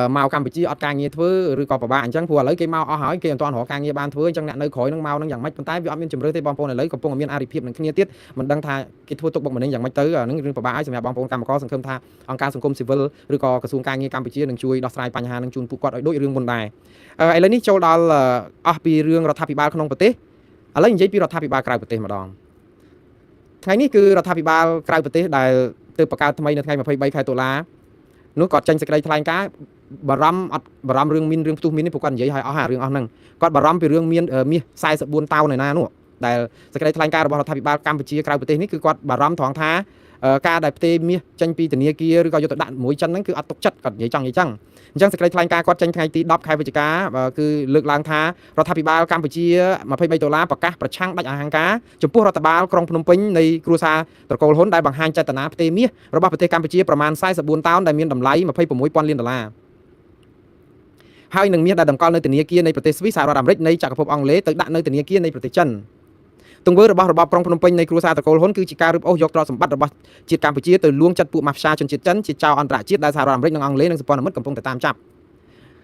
យមកកម្ពុជាអត់ការងារធ្វើឬក៏ពិបាកអញ្ចឹងព្រោះឥឡូវគេមកអស់ហើយគេមិនទាន់រកការងារបានធ្វើអញ្ចឹងអ្នកនៅក្រោយនឹងមកនឹងយ៉ាងម៉េចប៉ុន្តែវាអត់មានជំរឿទេបងប្អូនឥឡូវកំពុងមានអារិភាពនឹងគ្នាទៀតមិនដឹងថាគេធ្វើទុកបុកម្នេញយ៉ាងម៉េចទៅអានឹងរឿងពិបាកហើយសម្រាប់បងប្អូនកម្មករសង្ឃឹមថាអង្គការសង្គមស៊ីវិលឬក៏ក្រសួងការងារកម្ពុជានឹងជួយដោះស្រាយបញ្ហានឹងជូនពួកគាត់ឲ្យដូចរឿងមុនដែរឥឡូវនេះចូលដល់អស់ពីរឿងរដ្ឋាភិបាលក្នុងប្រទេស ឥឡូវនិយាយពីរដ្ឋាភិបាលក្រៅប្រទេសម្ដងថ្ងៃនេះគឺរដ្ឋាភិបាលក្រៅប្រទេសដែលទើបបង្កើតថ្មីនៅថ្ងៃ23ខែតុលានោះគាត់ចេញសេចក្តីថ្លែងការណ៍បារម្ភរឿងមានរឿងផ្ទុះមាននេះពួកគាត់និយាយឲ្យអស់រឿងអស់ហ្នឹងគាត់បារម្ភពីរឿងមានមាស44តោនឯណានោះដែលសេចក្តីថ្លែងការណ៍របស់រដ្ឋាភិបាលកម្ពុជាក្រៅប្រទេសនេះគឺគាត់បារម្ភត្រង់ថាការដែលផ្ទេរមាសចេញពីធនាគារឬក៏យកទៅដាក់មួយចិនហ្នឹងគឺអត់ទុកចិត្តគាត់និយាយចង់និយាយចឹងអញ្ចឹងសេចក្តីថ្លែងការណ៍គាត់ចេញថ្ងៃទី10ខែវិច្ឆិកាគឺលើកឡើងថារដ្ឋាភិបាលកម្ពុជា$23ប្រកាសប្រឆាំងដាច់អហង្ការចំពោះរដ្ឋបាលក្រុងភ្នំពេញនៃគ្រួសារត្រកូលហ៊ុនដែលបង្ហាញចេតនាផ្ទេរមាសរបស់ប្រទេសកម្ពុជាប្រមាណ44តោនដែលមានតម្លៃ$26,000 លានហើយនឹងមាសដែលតម្កល់នៅធនាគារនៃប្រទេសស្វីសសហរដ្ឋអាមេរិកនៃចក្រភពអង់គ្លេសទៅដាក់នៅធនាគារនៃប្រទេសចិនទង្វើរបស់របបក្រុងភ្នំពេញនៃគ្រួសារត្រកូលហ៊ុនគឺជាការរឹបអូសយកទ្រព្យសម្បត្តិរបស់ជាតិកម្ពុជាទៅលួងចិត្តពួកម៉ាហ្វយ៉ាជនជាតិចិនជាចៅអន្តរជាតិដែលសហរដ្ឋអាមេរិកនិងអង់គ្លេសនិងសម្ព័ន្ធមិត្តកំពុងតែតាមចាប់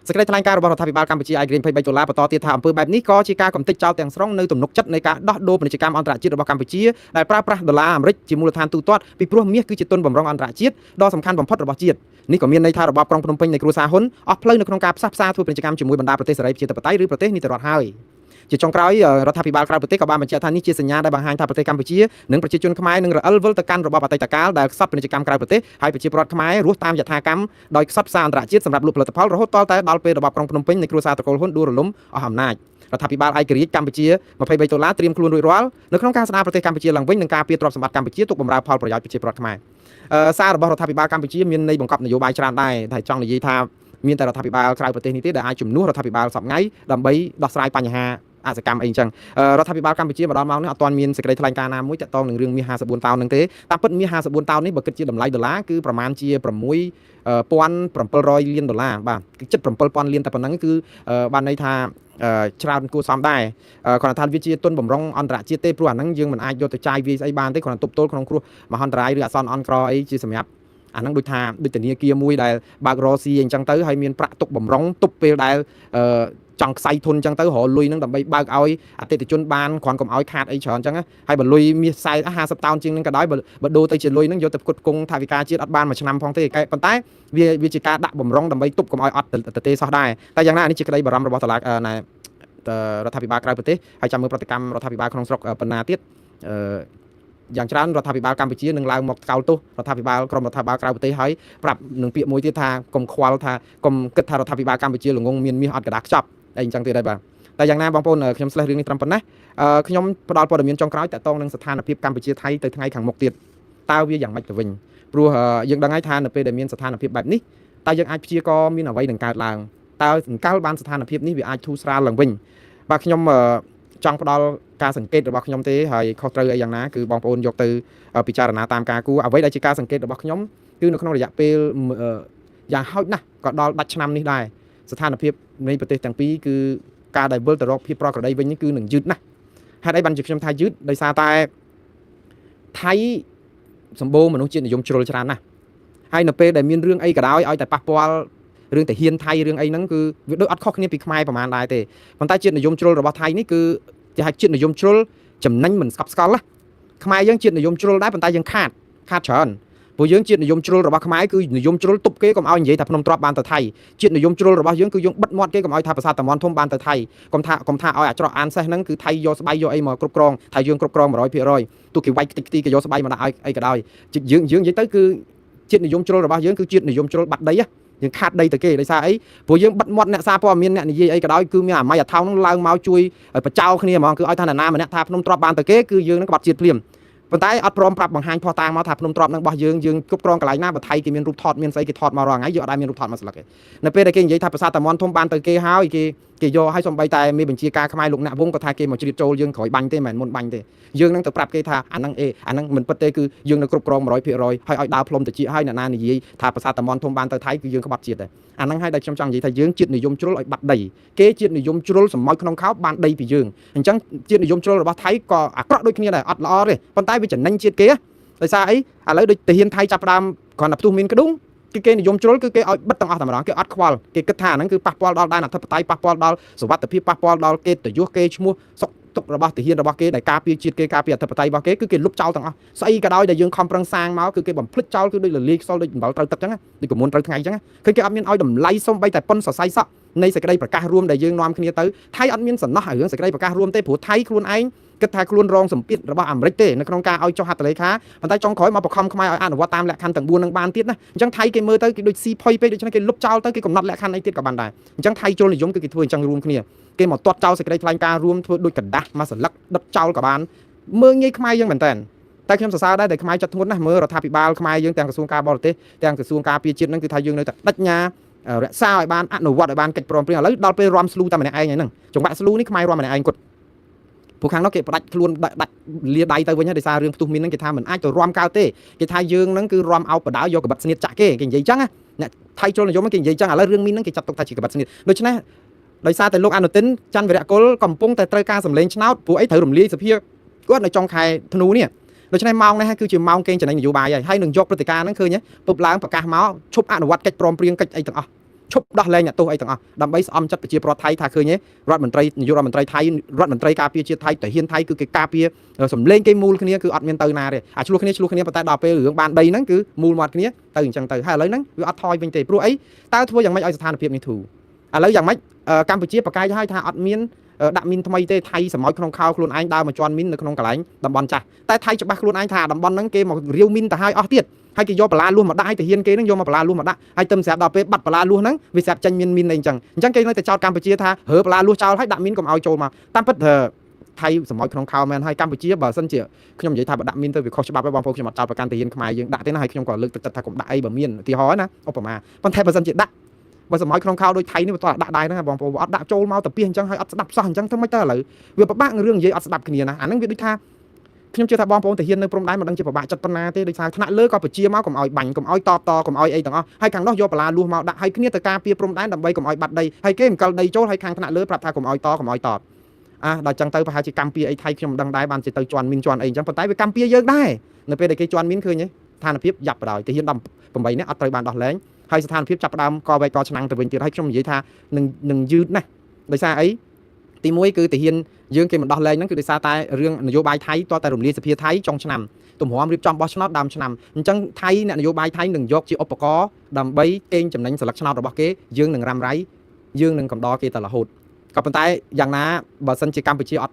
សេចក្តីថ្លែងការណ៍របស់រដ្ឋាភិបាលកម្ពុជាឯករាជ្យ$23បន្តទៀតថាអំពើបែបនេះក៏ជាការកំទេចចោលទាំងស្រុងនៅទំនុកចិត្តនៃការដោះដូរពាណិជ្ជកម្មអន្តរជាតិរបស់កម្ពុជាដែលប្រើប្រាស់$អាមេរិកជាមូលដ្ឋានទូទាត់ពីព្រោះមាសគឺជាទុនបម្រុងអន្តរជាតិដ៏សំខាន់បំផុតរបស់ជាតិនេះក៏មានន័យថារបបក្រុងភ្នំពេញនៃគ្រួសារហ៊ុនអស់ផ្លូវនៅក្នុងការផ្សះផ្សាធ្វើពាណិជ្ជកម្មជាមួយបណ្ដាប្រទេសសេរីប្រជាធិបតេយ្យឬប្រទេសនីតិរដ្ឋហើយជាចុងក្រោយរដ្ឋាភិបាលក្រៅប្រទេសក៏បានបញ្ជាក់ថានេះជាសញ្ញាដែលបង្ហាញថាប្រទេសកម្ពុជានិងប្រជាជនខ្មែរនឹងរអិលវិលទៅកាន់របបអតីតកាលដែលខ្សត់ពាណិជ្ជកម្មក្រៅប្រទេសហើយប្រជាពលរដ្ឋខ្មែររស់តាមយថាកម្មដោយខ្សត់ផ្សារអន្តរជាតិសម្រាប់លក់ផលិតផលរហូតតតែដល់ពេលរបបក្រុងភ្នំពេញនៃគ្រួសារត្រកូលហ៊ុនដួលរលំអស់អំណាចរដ្ឋាភិបាលឯករាជ្យកម្ពុជា$23ត្រៀមខ្លួនរួចរាល់នៅក្នុងការស្ដារប្រទេសកម្ពុជាឡើងវិញនិងការពារទ្រព្យសម្បត្តិកម្ពុជាទុកបម្រើផលប្រយោជន៍ប្រជាពលរដ្ឋខ្មែរសាររបស់រដ្ឋាភិបាលកម្ពុជាមានន័យបង្កប់នយោបាយច្រើនដែរតែចង់និយាយថាមានតែរដ្ឋាភិបាលក្រៅប្រទេសនេះទេដែលអាចជំនួសរដ្ឋាភិបាលសពថ្ងៃដើម្បីដោះស្រាយបញ្ហាអសកម្មអីអញ្ចឹងរដ្ឋាភិបាលកម្ពុជាមកដល់ម៉ោងនេះអត់ទាន់មានសេចក្តីថ្លែងការណ៍ណាមួយតាក់ទងនឹងរឿងមាស54តោនហ្នឹងទេតាមពិតមាស54តោននេះបើគិតជាតម្លៃដុល្លារគឺប្រមាណជា$6,700 លានបាទគឺជិត$7,000 លានតែប៉ុណ្ណឹងគឺបានន័យថាច្រើនគួរសមដែរគាត់ថាវាជាទុនបំរុងអន្តរជាតិទេព្រោះអាហ្នឹងយើងមិនអាចយកទៅចាយវាយស្អីបានទេគ្រាន់តែទប់ទល់ក្នុងគ្រោះមហន្តរាយឬអសន្នអន់ក្រអីជាសម្រាប់អាហ្នឹងដូចថាដូចធនាគារមួយដែលបើករស៊ីអញ្ចឹងទៅហើយមានប្រាក់ទុកបំរុងទប់ពេលដែលចង់ខ្សែធនអញ្ចឹងទៅរលុយហ្នឹងដើម្បីបើកឲ្យអតិថិជនបានគ្រាន់កុំឲ្យខាតអីច្រើនអញ្ចឹងហើយបើលុយមាស50តោនជាងហ្នឹងក៏ដោយបើដូរទៅជាលុយហ្នឹងយកទៅផ្គត់ផ្គង់ថវិកាជាតិអត់បានមួយឆ្នាំផងទេប៉ុន្តែវាជាការដាក់បំរុងដើម្បីទប់កុំឲ្យអត់ទៅទេសោះដែរតែយ៉ាងណានេះជាក្តីបារម្ភរបស់រដ្ឋាភិបាលក្រៅប្រទេសហើយចាំមើលប្រតិកម្មរដ្ឋាភិបាលក្នុងស្រុកប៉ុណ្ណាទៀតយ៉ាងច្រើនរដ្ឋាភិបាលកម្ពុជានឹងឡើងមកថ្កោលទោសរដ្ឋាភិបាលក្រៅប្រទេសហើយប្រាប់នឹងពាក្យមួយទៀតថាកុំខ្វល់ថាកុំគិតថារដ្ឋាភិបាលកម្ពុជាល្ងងមានមាសអត់កដាខ្ចប់អីអញ្ចឹងទៀតដែរបាទតែយ៉ាងណាបងប្អូនខ្ញុំស្លេះរឿងនេះត្រឹមប៉ុណ្ណេះខ្ញុំផ្ដល់ព័ត៌មានចុងក្រោយតាក់ទងនឹងស្ថានភាពកម្ពុជាថៃទៅថ្ងៃខាងមុខទៀតតើវាយ៉ាងម៉េចទៅវិញព្រោះយើងដឹងហើយថានៅពេលដែលមានស្ថានភាពបែបនេះតើយើងអាចព្យាករមានអ្វីនឹងកើតឡើងតើអង្កលបានស្ថានភាពនេះវាអាចធូរស្រាលឡើងវិញបាទខ្ញុំចង់ផ្ដល់ការសង្កេតរបស់ខ្ញុំទេហើយខុសត្រូវអីយ៉ាងណាគឺបងប្អូនយកទៅពិចារណាតាមការគួរអ្វីដែលជាការសង្កេតរបស់ខ្ញុំគឺនៅក្នុងរយៈពេលយ៉ាងហោចណាស់ក៏ដល់ដាច់ឆ្នាំនេះដែរស្ថានភាពនៃប្រទេសទាំងពីរគឺការដែលវិលទៅរកភាពប្រក្រតីវិញនេះគឺនឹងយឺតណាស់ហេតុអីបានជាខ្ញុំថាយឺតដោយសារតែថៃសម្បូរមនុស្សជាតិនិយមជ្រុលច្រើនណាស់ហើយនៅពេលដែលមានរឿងអីក៏ដោយឲ្យតែប៉ះពាល់រឿងតាហ៊ានថៃរឿងអីហ្នឹងគឺវាដូចអត់ខុសគ្នាពីខ្មែរប្រហែលដែរទេប៉ុន្តែជាតិនិយមជ្រុលរបស់ថៃនេះគឺគេហៅជាតិនិយមជ្រុលចំណេញមិនស្កប់ស្កល់ណាខ្មែរយើងជាតិនិយមជ្រុលដែរប៉ុន្តែយើងខាតច្រើនព្រោះយើងជាតិនិយមជ្រុលរបស់ខ្មែរគឺនិយមជ្រុលទប់គេកុំឲ្យនិយាយថាភ្នំទ្រាប់បានទៅថៃជាតិនិយមជ្រុលរបស់យើងគឺយើងបិទមាត់គេកុំឲ្យថាប្រាសាទតាម៉ុនធំបានទៅថៃកុំថាឲ្យអាច្រកអានសេះហ្នឹងគឺថៃយកស្បៃយកអីមកគ្រប់គ្រងថៃយើងគ្រប់គ្រង100%ទោះគេវាយខ្ទេចខ្ទីគេយកស្បៃមកដាក់ឲ្យអីក៏ដោយយើងនិយាយទៅគឺជាតិនិយមជ្រុលរបស់យើងគឺជាតិនិយមជ្រុលបាត់ដីយើងខាត់ដីទៅគេដោយសារអីព្រោះយើងបិទមាត់អ្នកសារព័ត៌មានអ្នកនិយាយអីក៏ដោយគឺមានអាម៉ៃអាថោងនឹងឡើងមកជួយបចោគ្នាហ្មងគឺឲ្យថាណាម្នាក់ថាភ្នំទ្រាប់បានទៅគេគឺយើងនឹងក្បត់ជាតិភ្លាមប៉ុន្តែអត់ព្រមប្រាប់បង្ហាញផុសតាងមកថាភ្នំទ្រាប់នឹងរបស់យើងគ្រប់គ្រងកន្លែងណាបើថៃគេមានរូបថតមានស្អីគេថតមករាល់ថ្ងៃយើងអត់ដែរមានរូបថតមកស្លឹកទេនៅពេលដែលគេនិយាយថាប្រាសាទតាម៉ុនធំបានទៅគេហើយគេយកឲ្យសំបីតែមានបញ្ជាការខ្មែរលោកអ្នកវងក៏ថាគេមកជ្រៀតចូលយើងក្រោយបាញ់ទេមិនមុនបាញ់ទេយើងនឹងទៅប្រាប់គេថាអាហ្នឹងមិនពិតទេគឺយើងនៅគ្រប់គ្រង100%ហើយឲ្យដើរផ្លុំទៅជាហើយអ្នកណានិយាយថាប្រាសាទតាម៉ុនធំបានទៅថៃគឺយើងក្បត់ជាតិដែរអាហ្នឹងហើយដែលខ្ញុំចង់និយាយថាយើងជាតិនិយមជ្រុលឲ្យបាត់ដីគេជាតិនិយមជ្រុលសម្មោចក្នុងខោបានដីពីយើងអញ្ចឹងជាតិនិយមជ្រុលរបស់ថៃក៏អាក្រក់ដូចគ្នាដែរអត់ល្អទេប៉ុន្តែវាចំណេញជាតិគេដោយសារអីឥឡូវដូចទាហានថៃចាប់ផ្ដើមគ្រាន់តែផ្ទុះមានក្ដុងគេនិយមជ្រុលគឺគេឲ្យបិទទាំងអស់តែម្ដងគេអត់ខ្វល់គេគិតថាហ្នឹងគឺប៉ះពាល់ដល់ដែនអធិបតេយ្យប៉ះពាល់ដល់សុវត្ថិភាពប៉ះពាល់ដល់គេតយុះគេឈ្មោះសុខ ទុករបស់ទាហានរបស់គេដែលការពារជាតិគេការពារអធិបតេយ្យរបស់គេគឺគេលុបចោលទាំងអស់ស្អីក៏ដោយដែលយើងខំប្រឹងសាងមកគឺគេបំភ្លេចចោលគឺដូចលលាយខ្សលដូចអំបិលត្រូវទឹកអញ្ចឹងដូចកមុនត្រូវថ្ងៃអញ្ចឹងគឺគេអត់មានឲ្យតម្លៃសូម្បីតែប៉ុនសរសៃសក់នៃសេចក្តីប្រកាសរួមដែលយើងនាំគ្នាទៅថៃអត់មានសំណោះរឿងសេចក្តីប្រកាសរួមទេព្រោះថៃខ្លួនឯងគិតថាខ្លួនរងសម្ពាធរបស់អាមេរិកទេនៅក្នុងការឲ្យចុះហត្ថលេខាប៉ុន្តែចុងក្រោយមកបង្ខំខ្មែរឲ្យអនុវត្តតាមលក្ខខណ្ឌទាំង4នឹងបានទៀតណាអញ្ចឹងថៃគេមើលទៅគេដូចស៊ីផុយពេកដូច្នេះគេលុបចោលទៅគេកំណត់លក្ខខណ្ឌអីទៀតក៏បានដែរអញ្ចឹងថៃជលនិយមគឺគេធ្វើអញ្ចឹងរួមគ្នាគេមកទាត់ចោលសេចក្តីថ្លែងការណ៍រួមធ្វើដូចกระดาษមកសន្លឹកដុតចោលក៏បានមើងងាយខ្មែរយើងមែនតើតែខ្ញុំសរសើរដែរតែខ្មែរចាត់ធ្ងន់ណាស់មើលរដ្ឋាភិបាលខ្មែរយើងទាំងក្រសួងការបរទេសទាំងក្រសួងការពារជាតិហ្នឹងគឺថាយើងនៅតែបដិញ្ញារក្សាឲ្យបានអនុវត្តឲ្យបានកិច្ចព្រមព្រៀងឥឡូវដល់ពេលរំស្លូតែម្នាក់ឯងហ្នឹងចង្វាក់ស្លូនេះខ្មែររំម្នាក់ឯងគាត់ព្រោះខាងនោះគេផ្ដាច់ខ្លួនដាច់លាដៃទៅវិញហើយដោយសាររឿងផ្ទុះមានហ្នឹងគេថាមិនអាចទៅរំកើតទេគេថាយើងហ្នឹងគឺរំអោបបដៅយកកបិតស្នៀតចាក់គេនិយាយចឹងណាអ្នកថៃជលនិយមគេនិយាយចឹងឥឡូវរឿងមានហ្នឹងគេចាត់ទុកថាជាកបិតស្នៀតដូច្នេះដោយសារតែលោកអនុទិនច័ន្ទវីរៈកុលកំពុងតែត្រូវការសម្លេងឆ្នោតព្រោះអីត្រូវរំលាយសភាគាត់នៅចុងខែធ្នូនេះដូច្នេះម៉ោងនេះគឺជាម៉ោងកេងចំណេញនយោបាយហើយនឹងយកព្រឹត្តិការណ៍ហ្នឹងឃើញពុបឡើងប្រកាសមកឈប់អនុវត្តកិច្ចព្រមព្រៀងកិច្ចអីទាំងអស់ឈប់ដោះលែងអ្នកទោសអីទាំងអស់ដើម្បីស្អំចិត្តប្រជាពលរដ្ឋថៃថាឃើញរដ្ឋមន្ត្រីនាយករដ្ឋមន្ត្រីថៃរដ្ឋមន្ត្រីការពារជាតិថៃទាហានថៃគឺគេការពារសម្លេងគេមូលគ្នាគឺអត់មានទៅណាទេអាឆ្លោះគ្នាប៉ុន្តែដល់ពេលរឿងបានដីហ្នឹងគឺមូលមាត់គ្នាទៅអញ្ចឹងទៅហើយឥឡូវហ្នឹងវាអត់ថយវិញទេព្រោះអីតើធ្វើយ៉ាងម៉េចឲ្យស្ថានភាពនេះធូរឥឡូវយ៉ាងម៉េចកម្ពុជាប្រកាសឲ្យថាអត់មានដាក់មីនថ្មីទេថៃសម្ឲ្យក្នុងខោខ្លួនឯងដើរមកជន់មីននៅក្នុងកន្លែងតំបន់ចាស់តែថៃច្បាស់ខ្លួនឯងថាតំបន់ហ្នឹងគេមករាវមីនទៅឲ្យអស់ទៀតហើយគេយកបលាលួសមកដាក់ឲ្យទាហានគេហ្នឹងយកមកបលាលួសមកដាក់ហើយទៅស្រាប់ដល់ពេលបាត់បលាលួសហ្នឹងវាស្រាប់ចាញ់មីនអីអញ្ចឹងគេនៅតែចោទកម្ពុជាថារើបលាលួសចោលហើយដាក់មីនកុំឲ្យចូលមកតាមពិតថៃសម្ឲ្យក្នុងខោមែនហើយកម្ពុជាបើសិនជាខ្ញុំនិយាយថាបើដាក់មីនទៅវាខុសច្បាប់ហើយបងប្អូនខ្ញុំអត់ចោទប្រកាន់ទាហានខ្មែរយើងដាក់ទេណាហើយខ្ញុំក៏លើកទឹកចិត្តថាកុំដាក់អីបើមានឧទាហរណ៍ណាឧបមាប៉ុន្តែបើសិនជាដាក់បើសម្ឲ្យក្នុងខោដូចថៃនេះវាតោះដាក់ដែរហ្នឹងបងប្អូនអត់ដាក់ចូលមកទៅពីអញ្ចឹងហើយអត់ស្ដាប់សោះអញ្ចឹងធ្វើម៉េចទៅឥឡូវវាពិបាកនឹងរឿងនិយាយអត់ស្ដាប់គ្នាណាអាហ្នឹងវាដូចថាខ្ញុំជឿថាបងប្អូនទាហាននៅព្រំដែនមិនដឹងជាពិបាកចិត្តប៉ុណ្ណាទេដោយសារថ្នាក់លើក៏បញ្ជាមកកុំឲ្យបាញ់កុំឲ្យតបកុំឲ្យអីទាំងអស់ហើយខាងនោះយកបលាលួសមកដាក់ឲ្យគ្នាទៅការពារព្រំដែនដើម្បីកុំឲ្យបាត់ដីហើយគេមិនកិលដីចូលហើយខាងថ្នាក់លើប្រាប់ថាកុំឲ្យតកុំឲ្យតបដល់ចឹងទៅប្រហែលជាកម្មពីអីថៃខ្ញុំមិនដឹងដែរបានជាទៅជន់មីនជន់អីអញ្ចឹងប៉ុន្តែវាកម្មពីយើងដែរនៅពេលដែលគេជន់មីនឃើញទេស្ថានភាពយ៉ាប់បដ ாய் ទាហាន18នាក់អត់ត្រូវបានដោះលែងហើយស្ថានភាពចាប់ផ្ដើមកវែកកឆ្នាំងទៅវិញទៀតហើយខ្ញុំនិយាយថានឹងយឺតណាស់ដោយសារអីទី1គឺទាហានយើងគេមិនដោះលែងហ្នឹងគឺដោយសារតែរឿងនយោបាយថៃតតែរំលាយសភាថៃចុងឆ្នាំទំហំរៀបចំបោះឆ្នោតដើមឆ្នាំអញ្ចឹងថៃអ្នកនយោបាយថៃនឹងយកជាឧបករណ៍ដើម្បីកេងចំណេញស្លឹកឆ្នោតរបស់គេយើងនឹងរ៉ាំរ៉ៃយើងនឹងកំដរគេតរហូតក៏ប៉ុន្តែយ៉ាងណាបើសិនជាកម្ពុជាអត់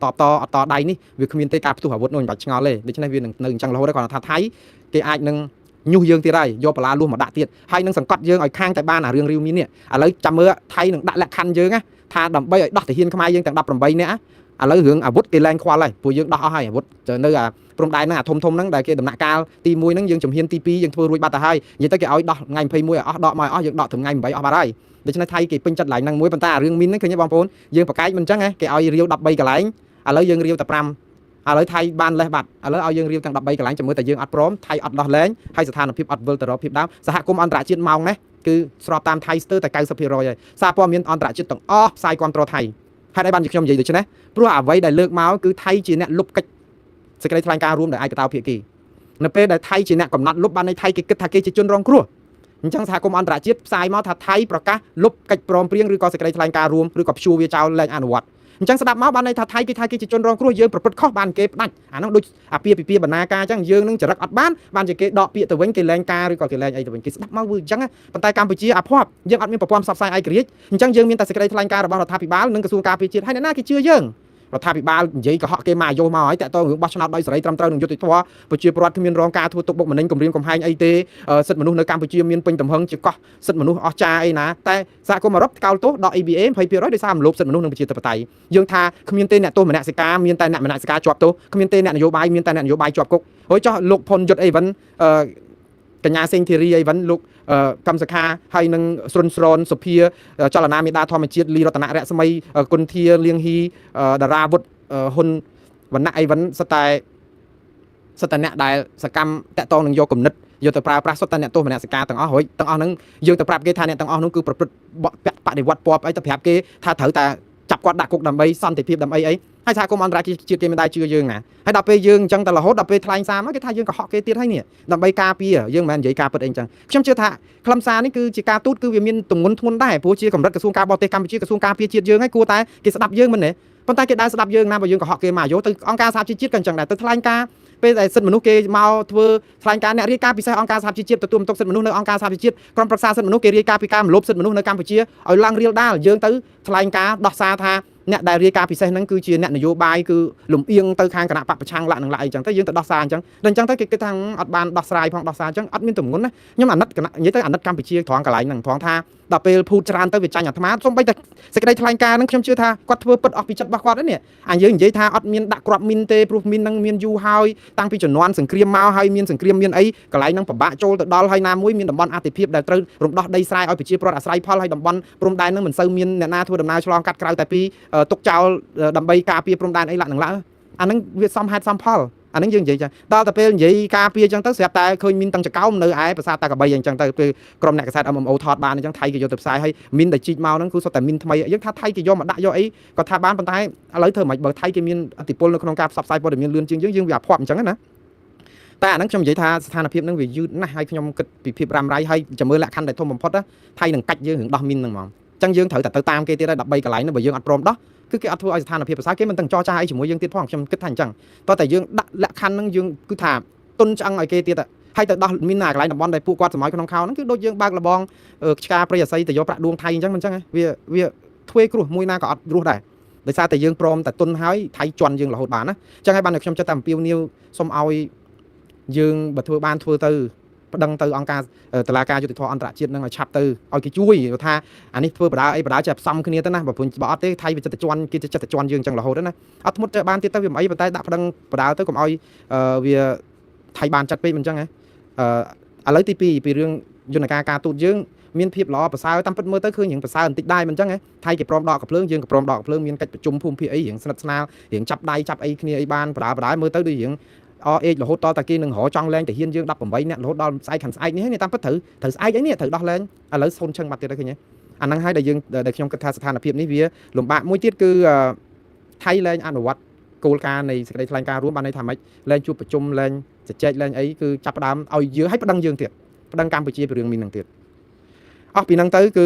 តដៃនេះវាគ្មានទេការផ្ទុះអាវុធនោះមិនបាច់ឆ្ងល់ទេដូច្នេះវានឹងនៅអញ្ចឹងរហូតដែរគាត់ថាថៃគេអាចនឹងញុះយើងទៀតហើយយកបលាលួសមកដាក់ទៀតហើយនឹងសង្កត់យើងឲ្យខាងតែបានអារឿងរាវមីននេះឥឡូវចាំមើលថៃនឹងដាក់លក្ខខណ្ឌយើងណាថាដើម្បីឲ្យដោះទាហានខ្មែរយើងទាំង18នាក់ឥឡូវរឿងអាវុធគេលែងខ្វល់ហើយព្រោះយើងដោះអស់ហើយអាវុធនៅអាព្រំដែនហ្នឹងអាធំហ្នឹងដែលគេដំណាក់កាលទី1ហ្នឹងយើងជំហានទី2យើងធ្វើរួចបាត់ទៅហើយនិយាយទៅគេឲ្យដោះថ្ងៃ21ឲ្យអស់ដកមកឲ្យអស់យើងដកถึงថ្ងៃ8អស់បាត់ហើយដូច្នេះថៃគេពេញចិត្តឡើងហ្នឹងមួយប៉ុន្តែអារឿងមីនហ្នឹងឃើញទេបងប្អូនយើងប្រកែកមិនអញ្ចឹងគេឲ្យរាវ13កន្លែងឥឡូវយើងរាវតែ5ឥឡូវថៃបានលេះបាត់ឥឡូវឲ្យយើងរៀបទាំង13កន្លែងចាំមើលតែយើងអត់ព្រមថៃអត់ដោះលែងហើយស្ថានភាពអត់វិលទៅរកភាពដើមសហគមន៍អន្តរជាតិម៉ោងនេះគឺស្របតាមថៃស្ទើរតែ 90% ហើយសារព័ត៌មានអន្តរជាតិទាំងអស់ផ្សាយគាំទ្រថៃហេតុអីបានខ្ញុំនិយាយដូច្នេះព្រោះអ្វីដែលលើកមកគឺថៃជាអ្នកលុបកិច្ចសេចក្តីថ្លែងការណ៍រួមដោយឯកតោភាគីនៅពេលដែលថៃជាអ្នកកំណត់លុបបានន័យថៃគេគិតថាគេជាជនរងគ្រោះអញ្ចឹងសហគមន៍អន្តរជាតិផ្សាយមកថាថៃប្រកាសលុបកិច្ចព្រមព្រៀងឬក៏សេចក្តីថ្លែងការណ៍រួមឬក៏ព្យួរវាចោលលែងអនុវត្តអញ្ចឹងស្ដាប់មកបានន័យថាថៃគេថាគេជាជនរងគ្រោះយើងប្រព្រឹត្តខុសបានគេផ្ដាច់អានោះដូចអាពាហ៍ពិពាហ៍បណ្ណាការអញ្ចឹងយើងនឹងចរិតអត់បានជាគេដកពាក្យទៅវិញគេលែងការឬក៏គេលែងអីទៅវិញគេស្ដាប់មកវាអញ្ចឹងប៉ុន្តែកម្ពុជាអភ័ព្វយើងអត់មានប្រព័ន្ធផ្សព្វផ្សាយឯករាជ្យអញ្ចឹងយើងមានតែសេចក្តីថ្លែងការណ៍របស់រដ្ឋាភិបាលនិងក្រសួងការពារជាតិហើយអ្នកណាគេជឿយើងរដ្ឋាភិបាលនិយាយកុហកគេមកយោមកហើយតាក់ទងរឿងបោះឆ្នោតដោយសេរីត្រឹមត្រូវនឹងយុត្តិធម៌ប្រជាពលរដ្ឋគ្មានរងការធ្វើទុកបុកម្នេញគំរាមកំហែងអីទេសិទ្ធិមនុស្សនៅកម្ពុជាមានពេញទំហឹងជាកោះសិទ្ធិមនុស្សអស្ចារ្យអីណាតែសហគមន៍អឺរ៉ុបកោតទោសដល់ EBA 20%ដោយសាររំលោភសិទ្ធិមនុស្សនិងប្រជាធិបតេយ្យយើងថាគ្មានទេអ្នកទោសមនសិការមានតែអ្នកមនសិការជាប់ទោសគ្មានទេអ្នកនយោបាយមានតែអ្នកនយោបាយជាប់គុកហើយចោះលោកផុនយុទ្ធអីវិញកញ្ញាសេងធីរីអីវិញលោកកម្មសខាហើយនឹងស្រុនស្រនសុភាចលនាមេដាធម្មជាតិលីរតនៈរស្មីគុន្ធាលៀងហ៊ីតារាវុធហ៊ុនវណ្ណៈអីវិញសិតតែអ្នកដែលសកម្មតាក់ទងនឹងយកគំនិតយកទៅប្រើប្រាស់សុទ្ធតែអ្នកទោសមនសិការទាំងអស់ហើយទាំងអស់ហ្នឹងយើងទៅប្រាប់គេថាអ្នកទាំងអស់នោះគឺប្រព្រឹត្តបដិវត្តពណ៌អីទៅប្រាប់គេថាត្រូវតែចាប់គាត់ដាក់គុកដើម្បីសន្តិភាពដើម្បីអី ហើយសហគមន៍អន្តរជាតិគេមិនដែលជឿយើងណាហើយដល់ពេលយើងអញ្ចឹងតែរហូតដល់ពេលថ្លែងសារមកគេថាយើងកុហកគេទៀតហើយនេះដើម្បីការពារយើងមិនមែននិយាយការពិតអីអញ្ចឹងខ្ញុំជឿថាខ្លឹមសារនេះគឺជាការទូតគឺវាមានទម្ងន់ធ្ងន់ដែរព្រោះជាកម្រិតក្រសួងការបរទេសកម្ពុជាក្រសួងការពារជាតិយើងហើយគួរតែគេស្ដាប់យើងមិនទេប៉ុន្តែគេដែលស្ដាប់យើងណាបើយើងកុហកគេមកយកទៅអង្គការសហជីវជាតិក៏អញ្ចឹងដែរទៅថ្លែងការពេលដែលសិទ្ធិមនុស្សគេមកធ្វើថ្លែងការណ៍អ្នករាយការណ៍ពិសេសអង្គការសហជីវជាតិទទួលបន្ទុកសិទ្ធិមនុស្សនៅអង្គការសហជីវជាតិក្រុមប្រឹក្សាសិទ្ធិមនុស្សគេរាយការណ៍ពីការរំលោភសិទ្ធិមនុស្សនៅកម្ពុជាឲ្យឡើងរៀលដាលយើងទៅថ្លែងការណ៍ដោះសារថាអ្នកដែលរាយការណ៍ពិសេសហ្នឹងគឺជាអ្នកនយោបាយគឺលំអៀងទៅខាងគណៈបកប្រឆាំងលក្ខនឹងអីចឹងទៅយើងទៅដោះសារអញ្ចឹងដល់អញ្ចឹងទៅគេគិតថាអត់បានដោះស្រាយផងដោះសារអញ្ចឹងអត់មានទម្ងន់ណាខ្ញុំអាណិតគណៈនិយាយទៅអាណិតកម្ពុជាត្រង់កន្លែងហ្នឹងត្រង់ថាដល់ពេលភូតច្រើនទៅវាចាញ់អាត្មាសូម្បីតែសេចក្តីថ្លែងការណ៍ហ្នឹងខ្ញុំជឿថាគាត់ធ្វើពិតអស់ពីចិត្តរបស់គាត់ហ្នឹងអាយើងនិយាយថាអត់មានដាក់គ្រាប់មីនទេព្រោះមីនហ្នឹងមានយូរហើយតាំងពីជំនាន់សង្គ្រាមមកហើយមានសង្គ្រាមមានអីកន្លែងហ្នឹងពិបាកចូលទៅដល់ហើយណាមួយមានតំបន់អតិភិបដែលត្រូវរំដោះដីស្រែឲ្យប្រជាពលរដ្ឋអាស្រ័យផលហើយតំបន់ព្រំដែនហ្នឹងមិនសូវមានអ្នកណាធ្វើដំណើរឆ្លងកាត់ក្រៅតែពីទុកចោលដើម្បីការពារព្រំដែនអីឡាក់នឹងឡាក់អាហ្នឹងវាសមហេតុសមផលអាហ្នឹងយើងនិយាយចឹងដល់តែពេលនិយាយការពារចឹងទៅស្រាប់តែឃើញមានតាំងចកោមនៅឯប្រាសាទតាកបីអញ្ចឹងទៅពេលក្រុមអ្នកកសែត MMO ថតបានអញ្ចឹងថៃគេយកទៅផ្សាយហើយមានតែជីកមកហ្នឹងគឺសុទ្ធតែមានថ្មីយើងថាថៃគេយកមកដាក់យកអីក៏ថាបានប៉ុន្តែឥឡូវធ្វើមិនបើថៃគេមានឥទ្ធិពលនៅក្នុងការផ្សព្វផ្សាយព័ត៌មានលឿនជាងយើងវាអាភ័ព្វអញ្ចឹងណាតែអាហ្នឹងខ្ញុំនិយាយថាស្ថានភាពហ្នឹងវាយឺតណាស់ហើយខ្ញុំគិតពីភាពរ៉ាំរ៉ៃហើយចាំមើលលក្ខខណ្ឌដែលធំបំផុតថៃនឹងកាច់យើងរឿងដោះមីនហ្នឹងហ្មងអញ្ចឹងយើងត្រូវតែទៅតាមគេទៀតហើយ13កន្លែងហ្នឹងបើយើងអត់ព្រមដោះគឺគេអត់ធ្វើឲ្យស្ថានភាពប្រសើរគេមិនទាំងចរចាអីជាមួយយើងទៀតផងខ្ញុំគិតថាអញ្ចឹងតោះតែយើងដាក់លក្ខខណ្ឌហ្នឹងយើងគឺថាទុនឆ្អឹងឲ្យគេទៀតហើយទៅដោះមីនណាកន្លែងតំបន់ដែលពួកគាត់សម័យក្នុងខោហ្នឹងគឺដូចយើងបើកលបងឆ្កាព្រៃអាស័យទៅយកប្រាក់ដួងថៃអញ្ចឹងមិនអញ្ចឹងវាធ្វើគ្រោះមួយណាក៏អត់រស់ដែរដោយសារតែយើងព្រមតែទុនហើយថៃជន់យើងរហូតបានណាអញ្ចឹងហើយបានតែខ្ញុំចិត្តតែអំពាវនាវសូមឲ្យយើងបើធ្វើបានធ្វើទៅប្តឹងទៅអង្គការតុលាការយុត្តិធម៌អន្តរជាតិនឹងឲ្យឆាប់ទៅឲ្យគេជួយថាអានេះធ្វើបដាអីបដាចេះផ្សំគ្នាទៅណាបើអត់ទេថៃវាចិត្តជន់គេចិត្តជន់យើងអញ្ចឹងរហូតណាអត់ធ្មត់ទៅបានទៀតទៅវាមិនអីប៉ុន្តែដាក់ប្តឹងបដាទៅកុំឲ្យវាថៃបានចាត់ពេកមិនអញ្ចឹងហ៎ឥឡូវទី2ពីរឿងយន្តការទូតយើងមានភាពល្អប្រសើរតាមពិតមើលទៅឃើញរឿងប្រសើរបន្តិចដែរមិនអញ្ចឹងហ៎ថៃគេព្រមដកកំភ្លើងយើងក៏ព្រមដកកំភ្លើងមានកិច្ចប្រជុំភូមិភាគអីរឿងស្និទ្ធស្នាលរឿងចាប់ដៃចាប់អីគ្នាអីបានបដាមើលទៅដូចរឿងរហូតដល់តែគេនឹងរចង់លែងតាហ៊ានយើង18នាក់រហូតដល់ស្អែកខាងស្អែកនេះតាមពិតត្រូវស្អែកអីនេះត្រូវដោះលែងឥឡូវសូនឈឹងបាត់ទៀតហើយឃើញទេអាហ្នឹងហើយដែលខ្ញុំគិតថាស្ថានភាពនេះវាលំបាកមួយទៀតគឺថៃលែងអនុវត្តគោលការណ៍នៃសេចក្តីថ្លែងការណ៍រួមបានន័យថាម៉េចលែងជួបប្រជុំលែងជជែកលែងអីគឺចាប់ផ្ដើមឲ្យយើងឲ្យប្តឹងយើងទៀតប្តឹងកម្ពុជាពីរឿងមីនហ្នឹងទៀតអស់ពីហ្នឹងទៅគឺ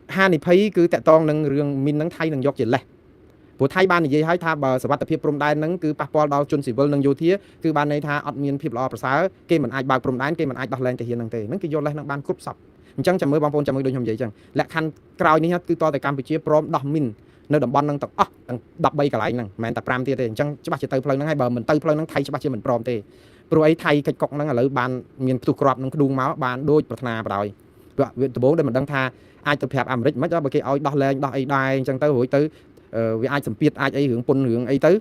ហានិភ័យគឺតកតងនឹងរឿងមីនហ្នឹងថៃនឹងយកជាលេសព្រោះថៃបាននិយាយឲ្យថាបើសវត្ថិភាពព្រំដែនហ្នឹងគឺប៉ះពាល់ដល់ជនស៊ីវិលនិងយោធាគឺបានន័យថាអត់មានភាពល្អប្រសើរគេមិនអាចបើកព្រំដែនគេមិនអាចដោះលែងទាហានហ្នឹងទេហ្នឹងគេយកលេសហ្នឹងបានគ្រប់សពអញ្ចឹងចាំមើលបងប្អូនចាំមើលដូចខ្ញុំនិយាយអញ្ចឹងលក្ខខណ្ឌក្រោយនេះគឺតតែកម្ពុជាព្រមដោះមីននៅតំបន់ហ្នឹងទាំងអស់ទាំង13កន្លែងហ្នឹងមិនមែនតែ5ទៀតទេអញ្ចឹងច្បាស់ជាទៅផ្លូវហ្នឹងហើយបើមិនទៅផ្លូវហ្នឹងថៃច្បាស់ជាមិនព្រមទេព្រោះអីថៃកិច្ចកុកហ្នឹងឥឡូវបានមានផ្ទុះក្របនឹងក្ដួងមកបានដូចប្រាថ្នាបដ ாய் វាដំបូងដែលមិនដឹងថាអាចទៅប្រាប់អាមេរិកមិនបើគេឲ្យដោះលែងដោះអីដែរអញ្ចឹងទៅរួចទៅវាអាចសម្ពាធអាចអីរឿងពុនរឿងអីទៅ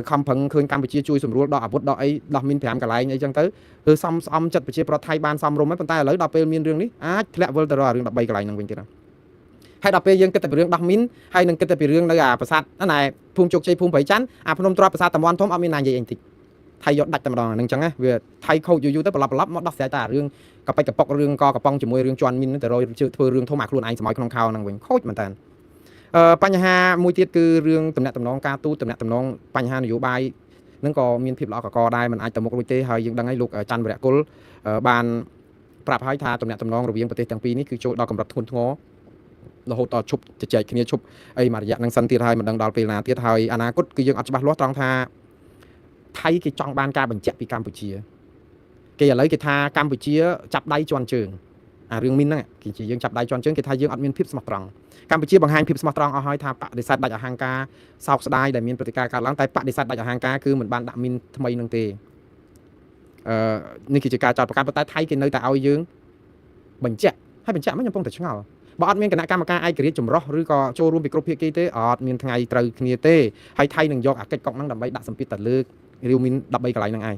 ខំប្រឹងឃើញកម្ពុជាជួយសម្រួលដល់អាវុធដល់អីដោះមីន5កន្លែងអីចឹងទៅគឺសំស្អំចិត្តប្រជាប្រដ្ឋថៃបានសំរុំហើយប៉ុន្តែឥឡូវដល់ពេលមានរឿងនេះអាចធ្លាក់វិលទៅរករឿង13កន្លែងហ្នឹងវិញទៀតហើយដល់ពេលយើងគិតតែពីរឿងដោះមីនហើយនឹងគិតតែពីរឿងនៅអាប្រាសាទណែភូមិជោគជ័យភូមិព្រៃច័ន្ទអាភ្នំទ្រាប់ប្រាសាទតំបន់ធំអត់មានណានិយាយអីបន្តិចថៃយកដាច់តែម្ដងហ្នឹងចឹងណាវាថៃខូចយូរទៅប្រឡប់មកដោះស្រាយតែរឿងកប៉ិចកប៉ុករឿងកកំប៉ុងជាមួយរឿងជន់មីនទៅរយធ្វើរឿងធំអាខ្លួនឯងសម័យក្នុងខោហ្នឹងវិញខូចមែនតើបញ្ហាមួយទៀតគឺរឿងតំណែងតំណងការទូតតំណែងតំណងបញ្ហានយោបាយហ្នឹងក៏មានភាពល្អកកដែរមិនអាចទៅមុខរួចទេហើយយើងដឹងហើយលោកច័ន្ទវរៈគុលបានប្រាប់ឲ្យថាតំណែងតំណងរវាងប្រទេសទាំងពីរនេះគឺចូលដល់កម្រិតធ្ងន់ធ្ងររហូតដល់ឈប់ជជែកគ្នាឈប់អីមួយរយៈហ្នឹងសិនទៀតហើយមិនដឹងដល់ពេលណាទៀតហើយអនាគតគឺយើងអត់ច្បាស់លាស់ត្រង់ថាថៃគេចង់បានការបញ្ជាក់ពីកម្ពុជាគេឥឡូវគេថាកម្ពុជាចាប់ដៃជន់ជើងអារឿងមីនហ្នឹងគេជាយើងចាប់ដៃជន់ជើងគេថាយើងអត់មានភាពស្មោះត្រង់កម្ពុជាបង្ហាញភាពស្មោះត្រង់អស់ហើយថាបដិសេធដាច់អហង្ការសោកស្ដាយដែលមានព្រឹត្តិការណ៍កើតឡើងតែបដិសេធដាច់អហង្ការគឺមិនបានដាក់មីនថ្មីនឹងទេនេះគឺជាការចោទប្រកាន់ប៉ុន្តែថៃគេនៅតែឲ្យយើងបញ្ជាក់ហើយបញ្ជាក់មិនកំពុងតែឆ្ងល់បើអត់មានគណៈកម្មការឯករាជ្យចម្រុះឬក៏ចូលរួមពីគ្រប់ភាគីទេអត់មានថ្ងៃត្រូវគ្នាទេហើយថៃនឹងយកអាកិច្ចកុកហ្នឹងដើម្បីដាក់សម្ពាធទៅលើរាវមីន13កន្លែងហ្នឹងឯង